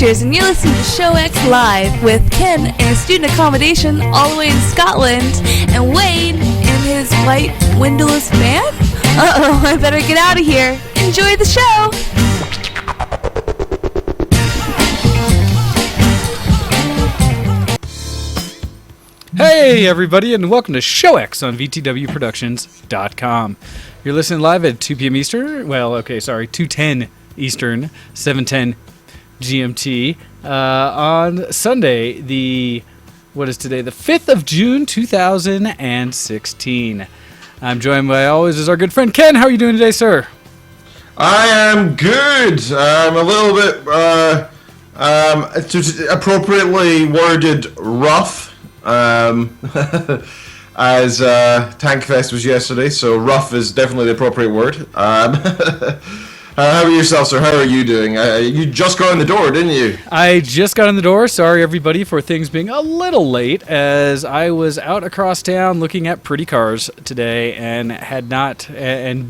Adventures, and you're listening to Show X Live with Ken in a student accommodation all the way in Scotland, and Wade in his white windowless van? Uh-oh, I better get out of here. Enjoy the show! Hey everybody, and welcome to Show X on VTWProductions.com. You're listening live at 2 p.m. Eastern, 2:10 Eastern, 7:10 GMT, on Sunday, the 5th of June, 2016. I'm joined by always as our good friend Ken. How are you doing today, sir? I am good. I'm a little bit, appropriately worded rough. As Tankfest was yesterday, so rough is definitely the appropriate word. How about yourself, sir? How are you doing? You just got in the door, didn't you? I just got in the door. Sorry, everybody, for things being a little late, as I was out across town looking at pretty cars today and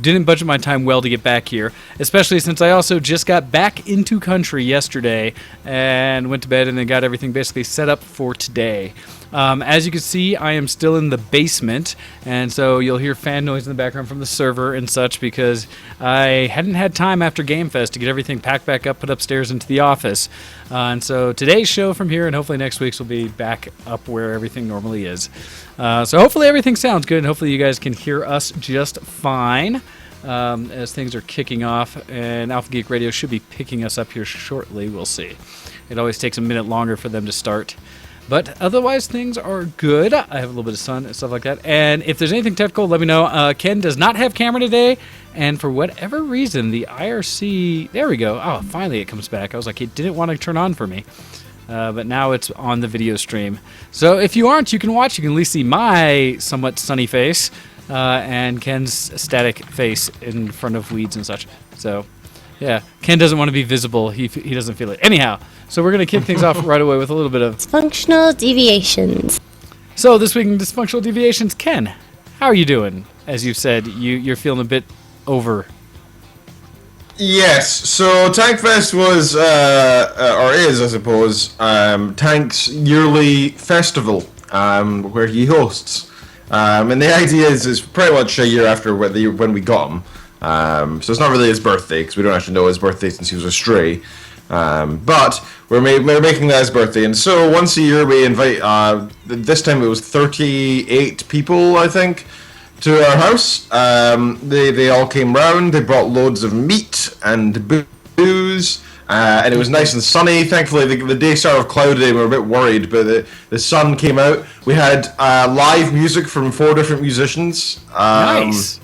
didn't budget my time well to get back here, especially since I also just got back into country yesterday and went to bed and then got everything basically set up for today. As you can see, I am still in the basement, and so you'll hear fan noise in the background from the server and such because I hadn't had time after Game Fest to get everything packed back up, put upstairs into the office. And so today's show from here and hopefully next week's will be back up where everything normally is. So hopefully everything sounds good, and hopefully you guys can hear us just fine as things are kicking off, and Alpha Geek Radio should be picking us up here shortly. We'll see. It always takes a minute longer for them to start. But otherwise, things are good. I have a little bit of sun and stuff like that. And if there's anything technical, let me know. Ken does not have camera today. And for whatever reason, the IRC... There we go. Oh, finally it comes back. I was like, it didn't want to turn on for me. But now it's on the video stream. So if you aren't, you can watch. You can at least see my somewhat sunny face and Ken's static face in front of weeds and such. So, yeah. Ken doesn't want to be visible. He doesn't feel it. Anyhow... So we're going to kick things off right away with a little bit of... Dysfunctional deviations. So this week in Dysfunctional Deviations, Ken, how are you doing? As you've said, you're feeling a bit over. Yes, so Tankfest was, or is, I suppose, Tank's yearly festival, where he hosts. And the idea is pretty much a year after when we got him. So it's not really his birthday, because we don't actually know his birthday since he was a stray. But we're making that his birthday, and so once a year we invite, this time it was 38 people, I think, to our house. They all came round, they brought loads of meat and booze, and it was nice and sunny. Thankfully the day started off cloudy and we were a bit worried, but the sun came out. We had live music from 4 different musicians. Nice!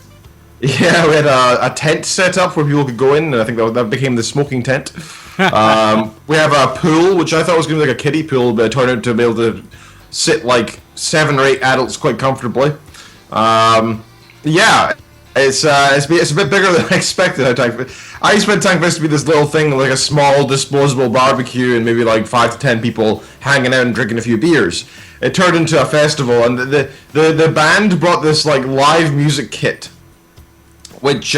Yeah, we had a tent set up where people could go in, and I think that became the smoking tent. We have a pool, which I thought was going to be like a kiddie pool, but it turned out to be able to sit like 7 or 8 adults quite comfortably. Yeah, it's a bit bigger than I expected. I expect Tankfest to be this little thing, like a small disposable barbecue and maybe like 5 to 10 people hanging out and drinking a few beers. It turned into a festival, and the band brought this like live music kit, which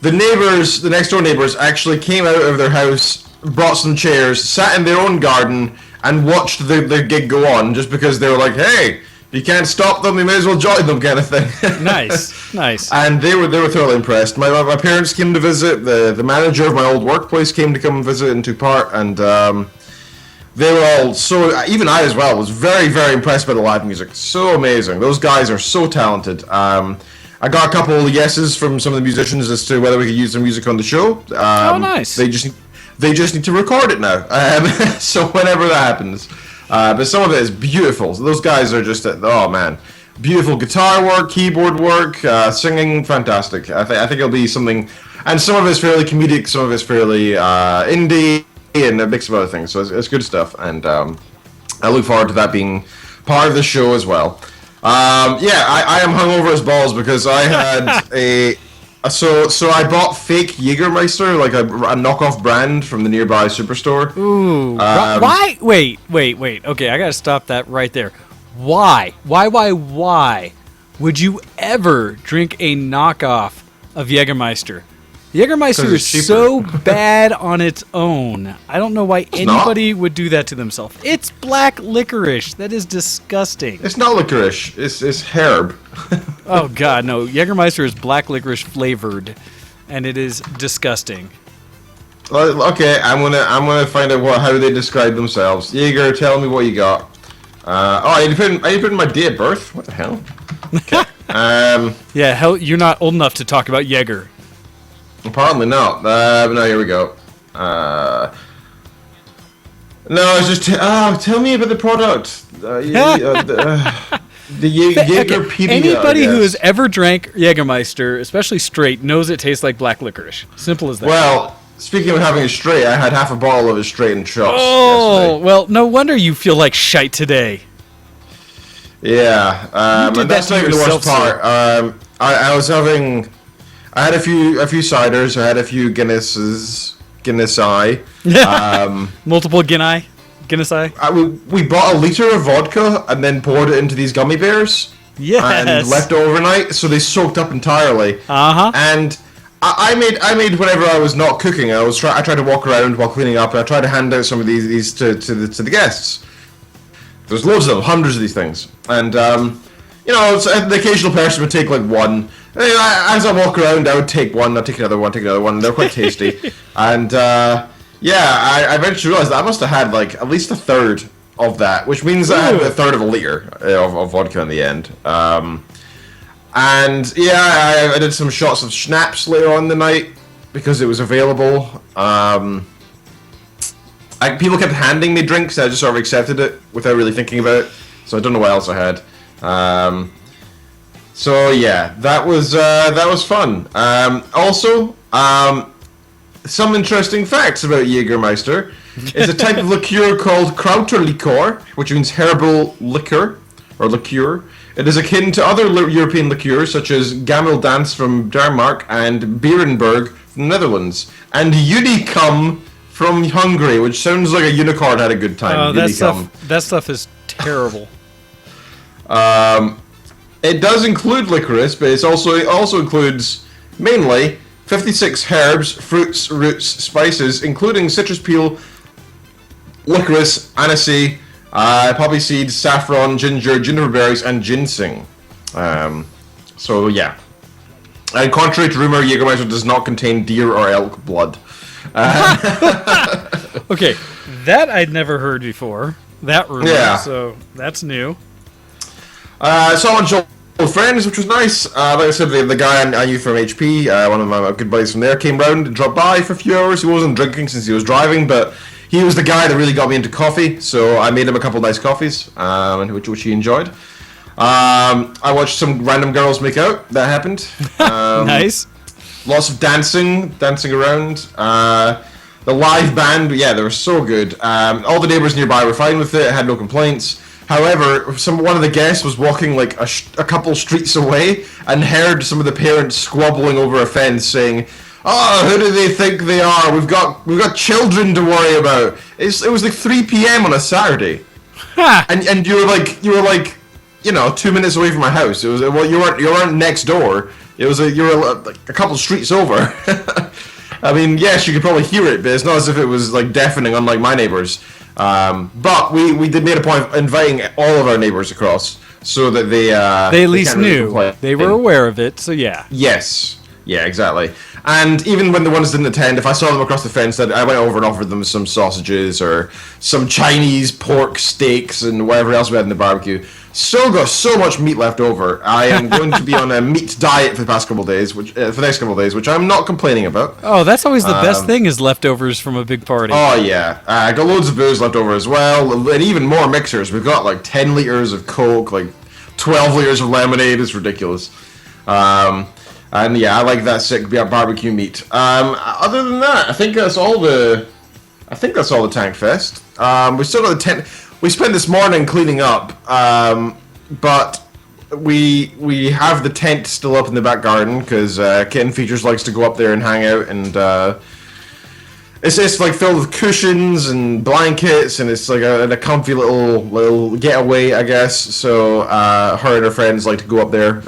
the next door neighbors actually came out of their house, brought some chairs, sat in their own garden, and watched the gig go on, just because they were like, hey, you can't stop them, you may as well join them, kind of thing. Nice. And they were thoroughly impressed. My parents came to visit, the manager of my old workplace came to come and visit in 2 part, and they were all even I as well, was very, very impressed by the live music. So amazing. Those guys are so talented. I got a couple of yeses from some of the musicians as to whether we could use their music on the show. Oh, nice. They just need to record it now. So whenever that happens. But some of it is beautiful. So those guys are just, oh man. Beautiful guitar work, keyboard work, singing, fantastic. I think it'll be something, and some of it's fairly comedic, some of it's fairly indie, and a mix of other things. So it's good stuff, and I look forward to that being part of the show as well. I am hungover as balls because I had so I bought fake Jägermeister, like a knockoff brand from the nearby superstore. Ooh, why? Wait. Okay, I gotta stop that right there. Why would you ever drink a knockoff of Jägermeister? Jägermeister 'Cause it's is so bad on its own. I don't know why anybody would do that to themselves. It's black licorice. That is disgusting. It's not licorice. It's herb. Oh God, no! Jägermeister is black licorice flavored, and it is disgusting. Okay, I'm gonna find out how they describe themselves. Jaeger, tell me what you got. I need to put in my date of birth. What the hell? Okay. Yeah, hell, you're not old enough to talk about Jaeger. Apparently not. No, here we go. No, it's just tell me about the product. The Jaeger PB. Anybody who has ever drank Jägermeister, especially straight, knows it tastes like black licorice. Simple as that. Well, speaking of having it straight, I had half a bottle of it straight in shots. Oh, yesterday. well, no wonder you feel like shite today. Yeah, and that's not even the worst part. I was having, I had a few ciders, I had a few Guinness-I. Multiple Guinness-I. We bought a liter of vodka and then poured it into these gummy bears. Yes. And left it overnight, so they soaked up entirely. Uh-huh. And I made whenever I was not cooking. I tried to walk around while cleaning up, and I tried to hand out some of these to the guests. There's loads of them, hundreds of these things, and the occasional person would take like one. As I walk around, I would take one, I'd take another one, They're quite tasty, and I eventually realized that I must have had like at least a third of that, which means I had a third of a liter of vodka in the end. And yeah, I did some shots of schnapps later on in the night because it was available. People kept handing me drinks, and I just sort of accepted it without really thinking about it. So I don't know what else I had. So yeah, that was fun. Some interesting facts about Jägermeister. It's a type of liqueur called Krauterlikör, which means herbal liquor or liqueur. It is akin to other European liqueurs such as Gameldans from Denmark and Beerenberg from the Netherlands, and Unicum from Hungary, which sounds like a unicorn had a good time. Oh, that stuff is terrible. It does include licorice, but it also includes mainly 56 herbs, fruits, roots, spices, including citrus peel, licorice, aniseed, poppy seeds, saffron, ginger, juniper berries, and ginseng. So yeah. And contrary to rumor, Jägermeister does not contain deer or elk blood. Okay, that I'd never heard before. That rumor, Yeah. So that's new. Saw a bunch of old friends, which was nice. Like I said, the guy I knew from HP, one of my good buddies from there, came round and dropped by for a few hours. He wasn't drinking since he was driving, but he was the guy that really got me into coffee, so I made him a couple nice coffees, which he enjoyed. I watched some random girls make out. That happened. Nice. Lots of dancing around. The live band, yeah, they were so good. All the neighbors nearby were fine with it, had no complaints. However, one of the guests was walking like a couple streets away and heard some of the parents squabbling over a fence, saying, "Oh, who do they think they are? We've got children to worry about." It was like 3 p.m. on a Saturday, and you were like 2 minutes away from my house. It was you weren't next door. You were like a couple streets over. I mean, yes, you could probably hear it, but it's not as if it was like deafening, unlike my neighbors. But we did make a point of inviting all of our neighbors across so that they at least knew. They were aware of it, so yeah. Yes. Yeah, exactly. And even when the ones didn't attend, if I saw them across the fence, I went over and offered them some sausages or some Chinese pork steaks and whatever else we had in the barbecue. Still got so much meat left over. I am going to be on a meat diet for the next couple of days, which I'm not complaining about. Oh, that's always the best thing is leftovers from a big party. Oh yeah, I got loads of booze left over as well, and even more mixers. We've got like 10 liters of Coke, like 12 liters of lemonade. It's ridiculous. And yeah, I like that sick barbecue meat. Other than that, I think that's all the Tankfest. We still got the tent. We spent this morning cleaning up, but we have the tent still up in the back garden because Kitten Features likes to go up there and hang out, and it's just like filled with cushions and blankets, and it's like a comfy little getaway, I guess. So her and her friends like to go up there.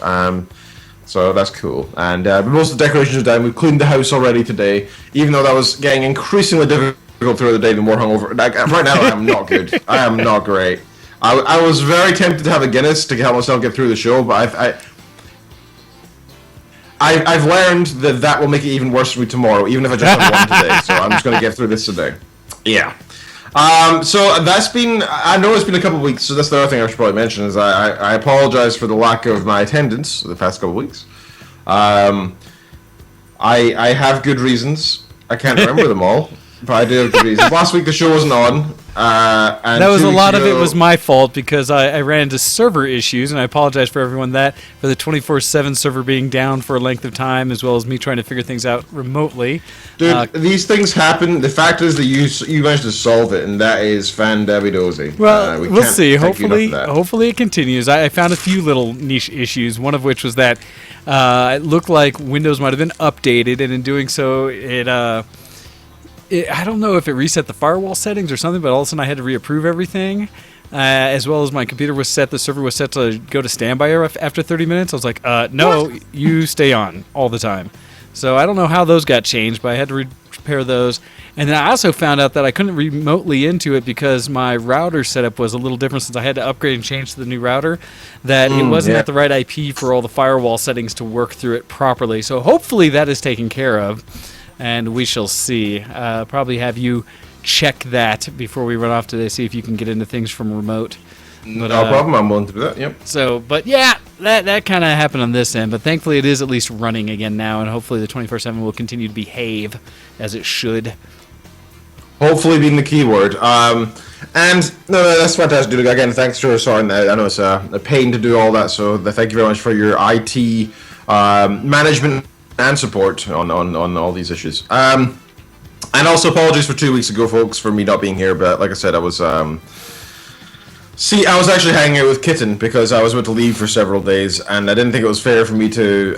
So that's cool. And most of the decorations are done. We've cleaned the house already today, even though that was getting increasingly difficult throughout the day. The more hungover, like right now, I am not good. I am not great. I was very tempted to have a Guinness to help myself get through the show, but I've learned that will make it even worse for me tomorrow, even if I just have one today. So I'm just going to get through this today. Yeah. So that's been, I know it's been a couple of weeks, so that's the other thing I should probably mention is I apologize for the lack of my attendance the past couple of weeks. I have good reasons. I can't remember them all, but I do have good reasons. Last week the show wasn't on. And that was a lot of it was my fault because I ran into server issues, and I apologize for everyone for the 24/7 server being down for a length of time, as well as me trying to figure things out remotely. Dude, these things happen. The fact is that you managed to solve it, and that is fan-dabby-dozy. Well, we'll see. Hopefully it continues. I found a few little niche issues, one of which was that it looked like Windows might have been updated, and in doing so, I don't know if it reset the firewall settings or something, but all of a sudden I had to reapprove everything, as well as my computer was set, the server was set to go to standby after 30 minutes. I was like, no, what? You stay on all the time. So I don't know how those got changed, but I had to repair those. And then I also found out that I couldn't remotely into it because my router setup was a little different since I had to upgrade and change to the new router, that it wasn't at the right IP for all the firewall settings to work through it properly. So hopefully that is taken care of. And we shall see. Probably have you check that before we run off today, see if you can get into things from remote. But, no problem, I'm willing to do that, yep. So, but yeah, that kind of happened on this end, but thankfully it is at least running again now, and hopefully the 24/7 will continue to behave as it should. Hopefully being the key word. And, no, that's fantastic, dude. Again, thanks for sorting that. I know it's a pain to do all that, so thank you very much for your IT management and support on all these issues. And also apologies for 2 weeks ago, folks, for me not being here. But like I said, I was I was actually hanging out with Kitten because I was about to leave for several days, and I didn't think it was fair for me to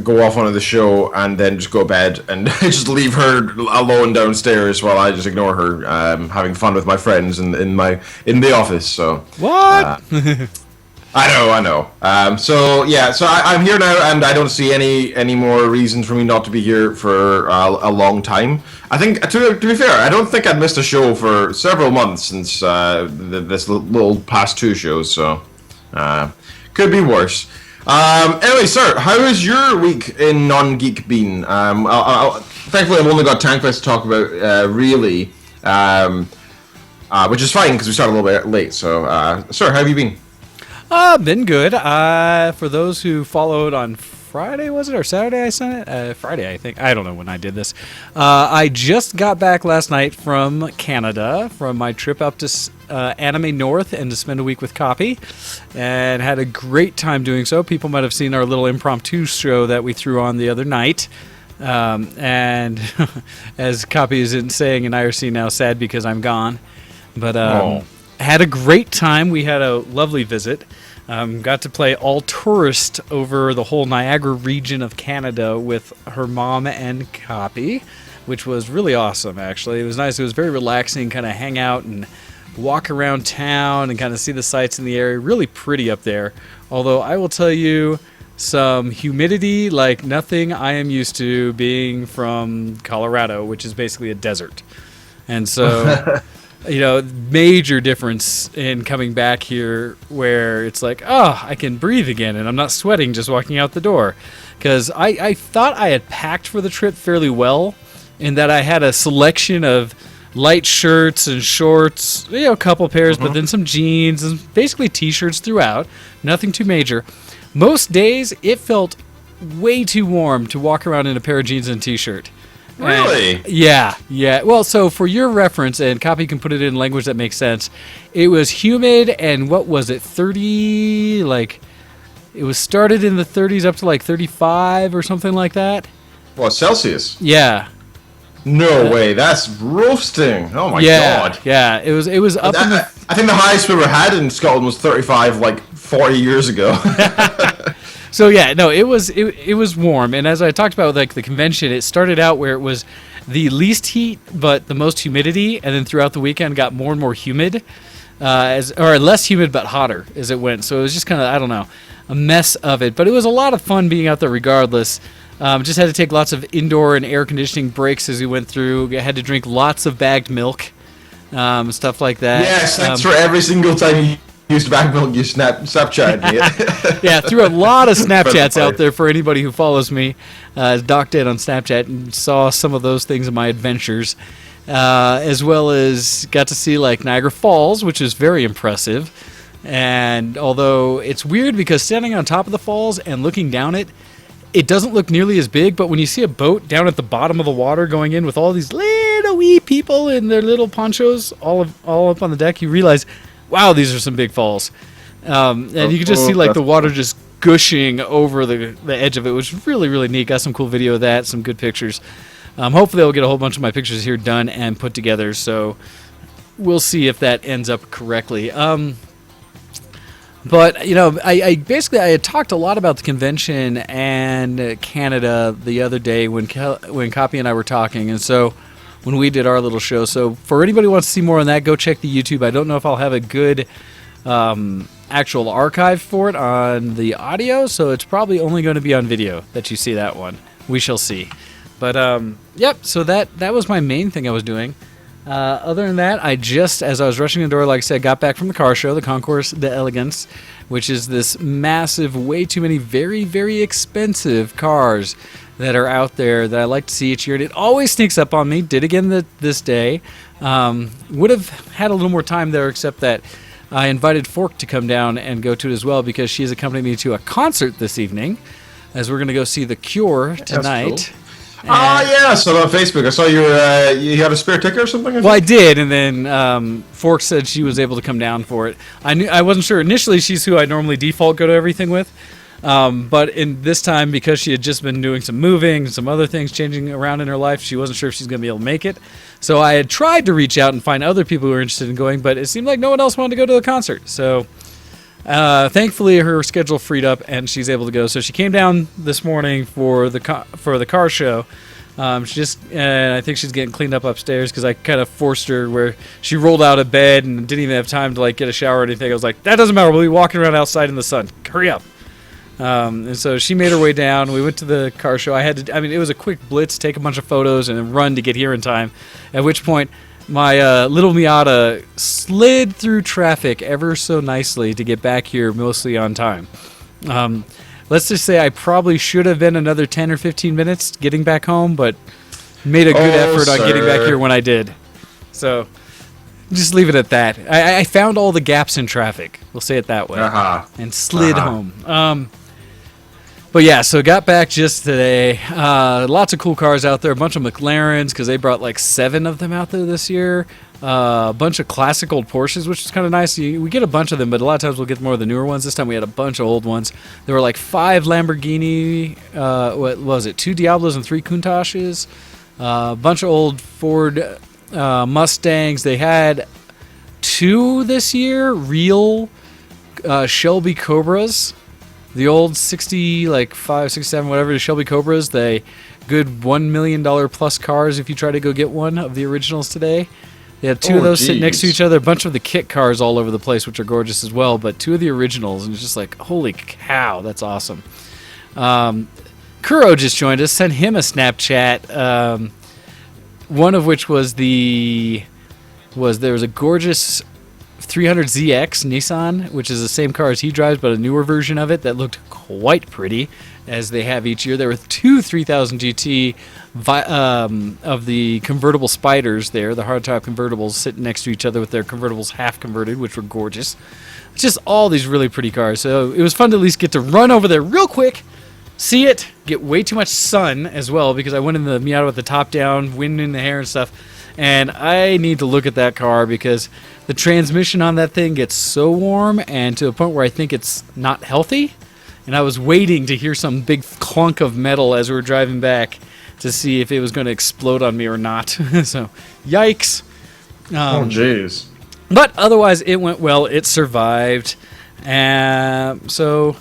go off onto the show and then just go to bed and just leave her alone downstairs while I just ignore her, having fun with my friends in the office. So what? I know. So I'm here now, and I don't see any more reasons for me not to be here for a long time. I think, to be fair, I don't think I'd missed a show for several months since this little past two shows. So could be worse. Anyway, sir, how has your week in non-geek been? Thankfully, I've only got Tankfest to talk about, really, which is fine because we started a little bit late. So, sir, how have you been? Been good. For those who followed on Friday, was it, or Saturday I sent it? Friday, I think. I don't know when I did this. I just got back last night from Canada, from my trip up to Anime North and to spend a week with Copy, and had a great time doing so. People might have seen our little impromptu show that we threw on the other night. And as Copy is saying in IRC now, sad because I'm gone. But had a great time. We had a lovely visit. Got to play all tourist over the whole Niagara region of Canada with her mom and Copy, which was really awesome, actually. It was nice. It was very relaxing, kind of hang out and walk around town and kind of see the sights in the area. Really pretty up there. Although I will tell you, some humidity like nothing I am used to being from Colorado, which is basically a desert. And so... You know, major difference in coming back here where it's like, oh, I can breathe again and I'm not sweating just walking out the door. Because I thought I had packed for the trip fairly well in that I had a selection of light shirts and shorts, you know, a couple pairs, but then some jeans and basically T-shirts throughout. Nothing too major. Most days, it felt way too warm to walk around in a pair of jeans and a T-shirt. Really? Yeah. Well, so for your reference, and Copy can put it in language that makes sense, it was humid and what was it, 30, like, it was started in the 30s up to like 35 or something like that. What, Celsius? Yeah. No way, that's roasting. Oh my god. Yeah, it was up in the... I think the highest we ever had in Scotland was 35 like 40 years ago. So yeah, no, it was warm, and as I talked about with like the convention, it started out where it was the least heat but the most humidity, and then throughout the weekend got more and more humid. or less humid but hotter as it went. So it was just kind of, I don't know, a mess of it. But it was a lot of fun being out there regardless. Just had to take lots of indoor and air conditioning breaks as we went through. I had to drink lots of bagged milk, stuff like that. Yes, that's for every single time you used bagged milk, you Snapchat me. Yeah, threw a lot of Snapchats out there for anybody who follows me. Doc did on Snapchat and saw some of those things in my adventures. As well as got to see like Niagara Falls, which is very impressive. And although it's weird because standing on top of the falls and looking down it, it doesn't look nearly as big, but when you see a boat down at the bottom of the water going in with all these little wee people in their little ponchos all up on the deck, you realize, wow, these are some big falls. And you can just see like the water just gushing over the edge of it, which is really, really neat. Got some cool video of that, some good pictures. Hopefully I'll get a whole bunch of my pictures here done and put together, so we'll see if that ends up correctly. But, you know, I basically had talked a lot about the convention and Canada the other day when Copy and I were talking, and so when we did our little show. So for anybody who wants to see more on that, go check the YouTube. I don't know if I'll have a good actual archive for it on the audio, so it's probably only going to be on video that you see that one. We shall see. But, yep, so that was my main thing I was doing. Other than that, as I was rushing the door, like I said, got back from the car show, the Concours d'Elegance, which is this massive, way too many very, very expensive cars that are out there that I like to see each year. And it always sneaks up on me. Did again this day. Would have had a little more time there, except that I invited Fork to come down and go to it as well because she has accompanied me to a concert this evening, as we're going to go see The Cure tonight. Yeah, so on Facebook, I saw you had a spare ticket or something. Well, I did, and then Fork said she was able to come down for it. I wasn't sure initially. She's who I normally default go to everything with, but in this time because she had just been doing some moving, some other things changing around in her life, she wasn't sure if she's going to be able to make it. So I had tried to reach out and find other people who were interested in going, but it seemed like no one else wanted to go to the concert. So thankfully, her schedule freed up and she's able to go. So she came down this morning for the car show. I think she's getting cleaned up upstairs because I kind of forced her where she rolled out of bed and didn't even have time to like get a shower or anything. I was like, that doesn't matter. We'll be walking around outside in the sun. Hurry up. And so she made her way down. We went to the car show. It was a quick blitz, take a bunch of photos and then run to get here in time. At which point, my little Miata slid through traffic ever so nicely to get back here mostly on time. Let's just say I probably should have been another 10 or 15 minutes getting back home, but made a good effort on getting back here when I did. So just leave it at that. I found all the gaps in traffic. We'll say it that way. And slid home. But yeah, so got back just today. Lots of cool cars out there. A bunch of McLarens because they brought like 7 of them out there this year. A bunch of classic old Porsches, which is kind of nice. We get a bunch of them, but a lot of times we'll get more of the newer ones. This time we had a bunch of old ones. There were like 5 Lamborghini, 2 Diablos and 3 Countachs. A bunch of old Ford Mustangs. They had 2 this year, real Shelby Cobras. The old 5, 6, 7, whatever, the Shelby Cobras, they good $1 million plus cars if you try to go get one of the originals today. They had 2 of those sitting next to each other, a bunch of the kit cars all over the place, which are gorgeous as well, but 2 of the originals, and it's just like, holy cow, that's awesome. Kuro just joined us, sent him a Snapchat, one of which was there was a gorgeous 300ZX Nissan, which is the same car as he drives, but a newer version of it that looked quite pretty, as they have each year. There were 2 3000 GT of the convertible Spiders there, the hardtop convertibles, sitting next to each other with their convertibles half converted, which were gorgeous. Just all these really pretty cars. So it was fun to at least get to run over there real quick, see it, get way too much sun as well, because I went in the Miata with the top down, wind in the hair and stuff. And I need to look at that car because the transmission on that thing gets so warm and to a point where I think it's not healthy. And I was waiting to hear some big clunk of metal as we were driving back to see if it was going to explode on me or not. So, yikes. Oh, jeez. But otherwise, it went well. It survived. So,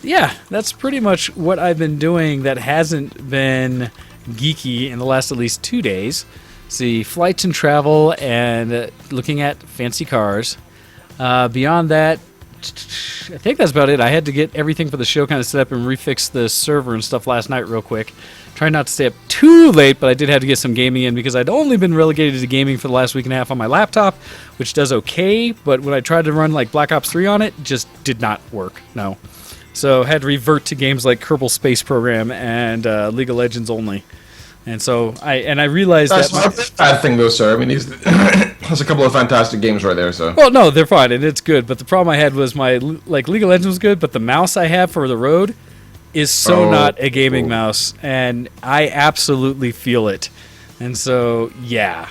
yeah, that's pretty much what I've been doing that hasn't been geeky in the last at least 2 days. See, flights and travel and looking at fancy cars. Beyond that, I think that's about it. I had to get everything for the show kind of set up and refix the server and stuff last night real quick. Trying not to stay up too late, but I did have to get some gaming in because I'd only been relegated to gaming for the last week and a half on my laptop, which does okay, but when I tried to run like Black Ops 3 on it, just did not work. No. So had to revert to games like Kerbal Space Program and League of Legends only. And so I realized that's that not a bad thing though, sir. I mean, there's a couple of fantastic games right there. So. Well, no, they're fine and it's good. But the problem I had was my like League of Legends was good, but the mouse I have for the road is so not a gaming mouse, and I absolutely feel it. And so yeah,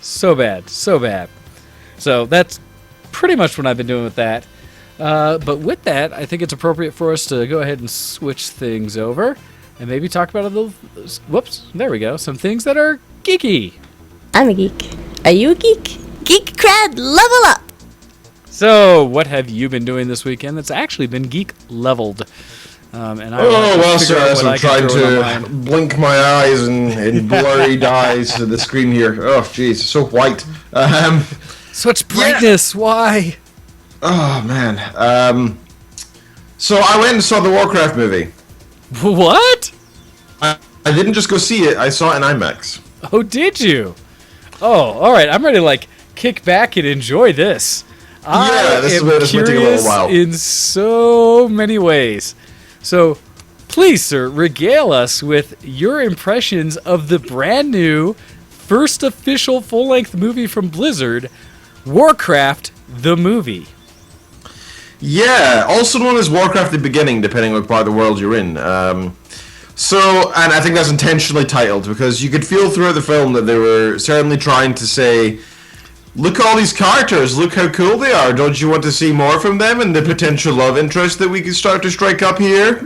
so bad. So that's pretty much what I've been doing with that. But with that, I think it's appropriate for us to go ahead and switch things over. And maybe talk about a little... Whoops. There we go. Some things that are geeky. I'm a geek. Are you a geek? Geek cred, level up! So, what have you been doing this weekend that's actually been geek leveled? And sir, as I'm trying to blink my eyes in blurry eyes to the screen here. Oh, jeez, so white. Such brightness. Yeah. Why? Oh, man. So I went and saw the Warcraft movie. What? I didn't just go see it. I saw it in IMAX. Oh, did you? Oh, all right. I'm ready to like kick back and enjoy this. This I am curious in so many ways. So, please, sir, regale us with your impressions of the brand new first official full-length movie from Blizzard, Warcraft the movie. Yeah, also known as Warcraft the Beginning, depending on what part of the world you're in. And I think that's intentionally titled, because you could feel throughout the film that they were certainly trying to say, look at all these characters, look how cool they are, don't you want to see more from them, and the potential love interest that we could start to strike up here?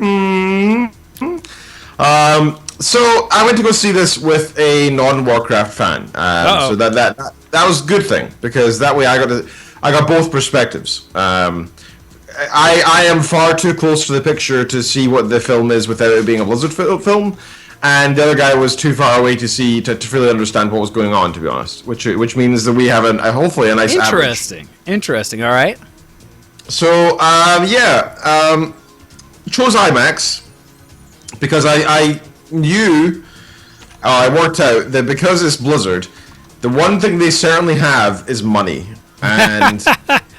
So I went to go see this with a non-Warcraft fan, so that was a good thing, because that way I got both perspectives. I am far too close to the picture to see what the film is without it being a Blizzard film, and the other guy was too far away to really understand what was going on, to be honest. Which means that we have hopefully a nice Interesting. All right. So chose IMAX because I knew, I worked out that because it's Blizzard, the one thing they certainly have is money, and.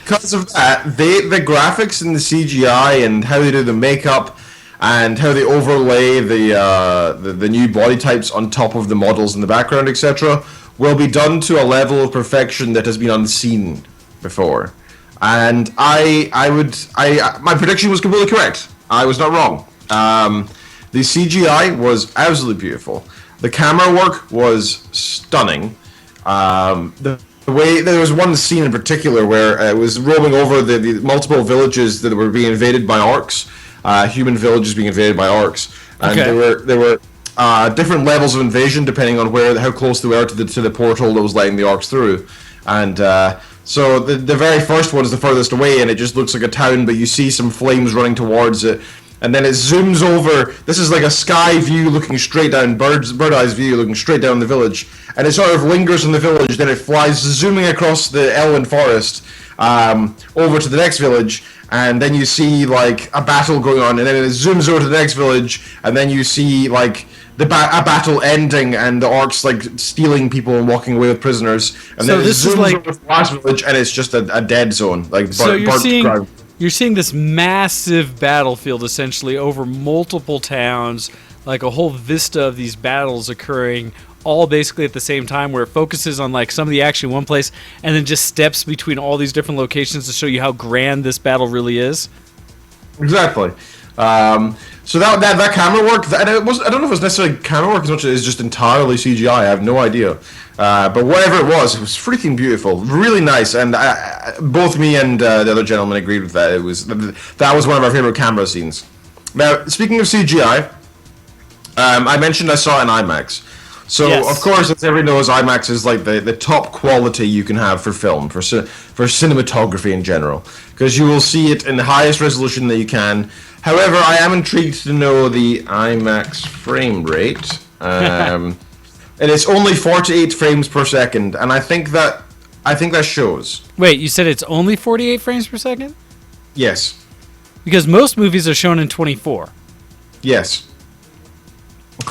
Because of that, the graphics and the CGI and how they do the makeup and how they overlay the new body types on top of the models in the background, etc., will be done to a level of perfection that has been unseen before. And my prediction was completely correct. I was not wrong. The CGI was absolutely beautiful. The camera work was stunning. The way there was one scene in particular where it was roaming over the multiple villages that were being invaded by orcs, human villages being invaded by orcs, and there were different levels of invasion depending on how close they were to the portal that was letting the orcs through, and so the very first one is the furthest away, and it just looks like a town, but you see some flames running towards it. And then it zooms over. This is like a sky view looking straight down, bird-eyes view looking straight down the village. And it sort of lingers in the village, then it flies zooming across the Elven Forest over to the next village. And then you see like a battle going on, and then it zooms over to the next village, and then you see like a battle ending, and the orcs like stealing people and walking away with prisoners. And so then this it zooms is like over to the last village, and it's just a dead zone, like burnt. You're seeing this massive battlefield essentially over multiple towns, like a whole vista of these battles occurring all basically at the same time, where it focuses on like some of the action in one place and then just steps between all these different locations to show you how grand this battle really is. Exactly. So that camera work, I don't know if it was necessarily camera work as much as it's just entirely CGI. I have no idea. But whatever it was freaking beautiful, really nice, and both me and the other gentleman agreed with that. That was one of our favorite camera scenes. Now, speaking of CGI, I mentioned I saw it in IMAX. So, yes. Of course, as everyone knows, IMAX is like the top quality you can have for film, for cinematography in general, because you will see it in the highest resolution that you can. However, I am intrigued to know the IMAX frame rate. And it's only 48 frames per second, and I think that I think that shows. Wait, you said it's only 48 frames per second? Yes. Because most movies are shown in 24. Yes.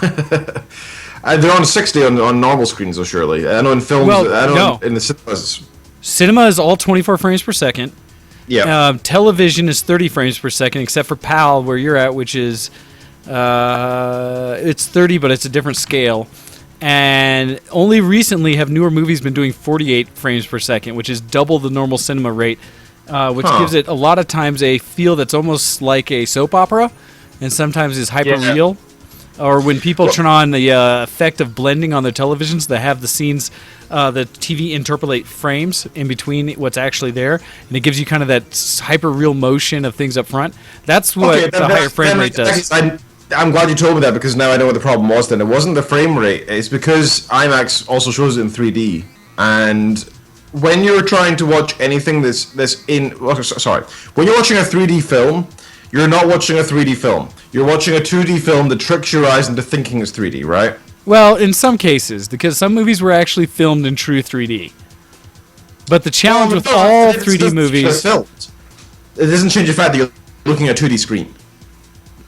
They're on 60 on normal screens, though, surely. I know in films. Well, I know no. in the cinemas. Cinema is all 24 frames per second. Yeah. Television is 30 frames per second, except for PAL, where you're at, which is it's 30, but it's a different scale. And only recently have newer movies been doing 48 frames per second, which is double the normal cinema rate, which gives it a lot of times a feel that's almost like a soap opera, and sometimes is hyper real. Or when people turn on the effect of blending on their televisions, they have the scenes, the TV interpolate frames in between what's actually there, and it gives you kind of that hyper real motion of things up front. That's what the higher frame rate does. I'm glad you told me that, because now I know what the problem was. Then it wasn't the frame rate; it's because IMAX also shows it in 3D, and when you're trying to watch anything when you're watching a 3D film, you're not watching a 3D film. You're watching a 2D film that tricks your eyes into thinking it's 3D, right? Well, in some cases, because some movies were actually filmed in true 3D. But the challenge with all 3D movies... It doesn't change the fact that you're looking at a 2D screen.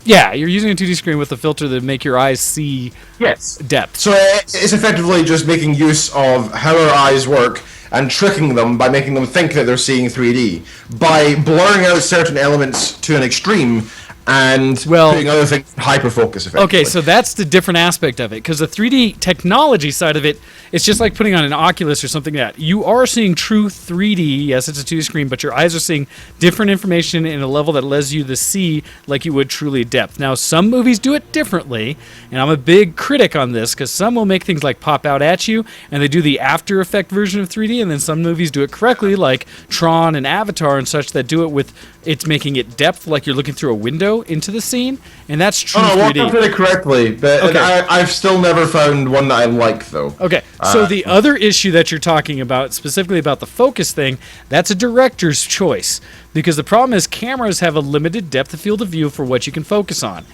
Yeah, you're using a 2D screen with a filter that make your eyes see depth. So it's effectively just making use of how our eyes work and tricking them by making them think that they're seeing 3D. By blurring out certain elements to an extreme and putting other things in hyperfocus, effectively. Okay, so that's the different aspect of it, because the 3D technology side of it, it's just like putting on an Oculus or something like that. You are seeing true 3D, yes, it's a 2D screen, but your eyes are seeing different information in a level that allows you to see like you would truly depth. Now, some movies do it differently, and I'm a big critic on this, because some will make things like pop out at you, and they do the After Effect version of 3D, and then some movies do it correctly, like Tron and Avatar and such, that do it with, it's making it depth like you're looking through a window into the scene, and that's true 3D. I did it correctly, but I've still never found one that I like, though. Okay, so the other issue that you're talking about, specifically about the focus thing, that's a director's choice, because the problem is cameras have a limited depth of field of view for what you can focus on.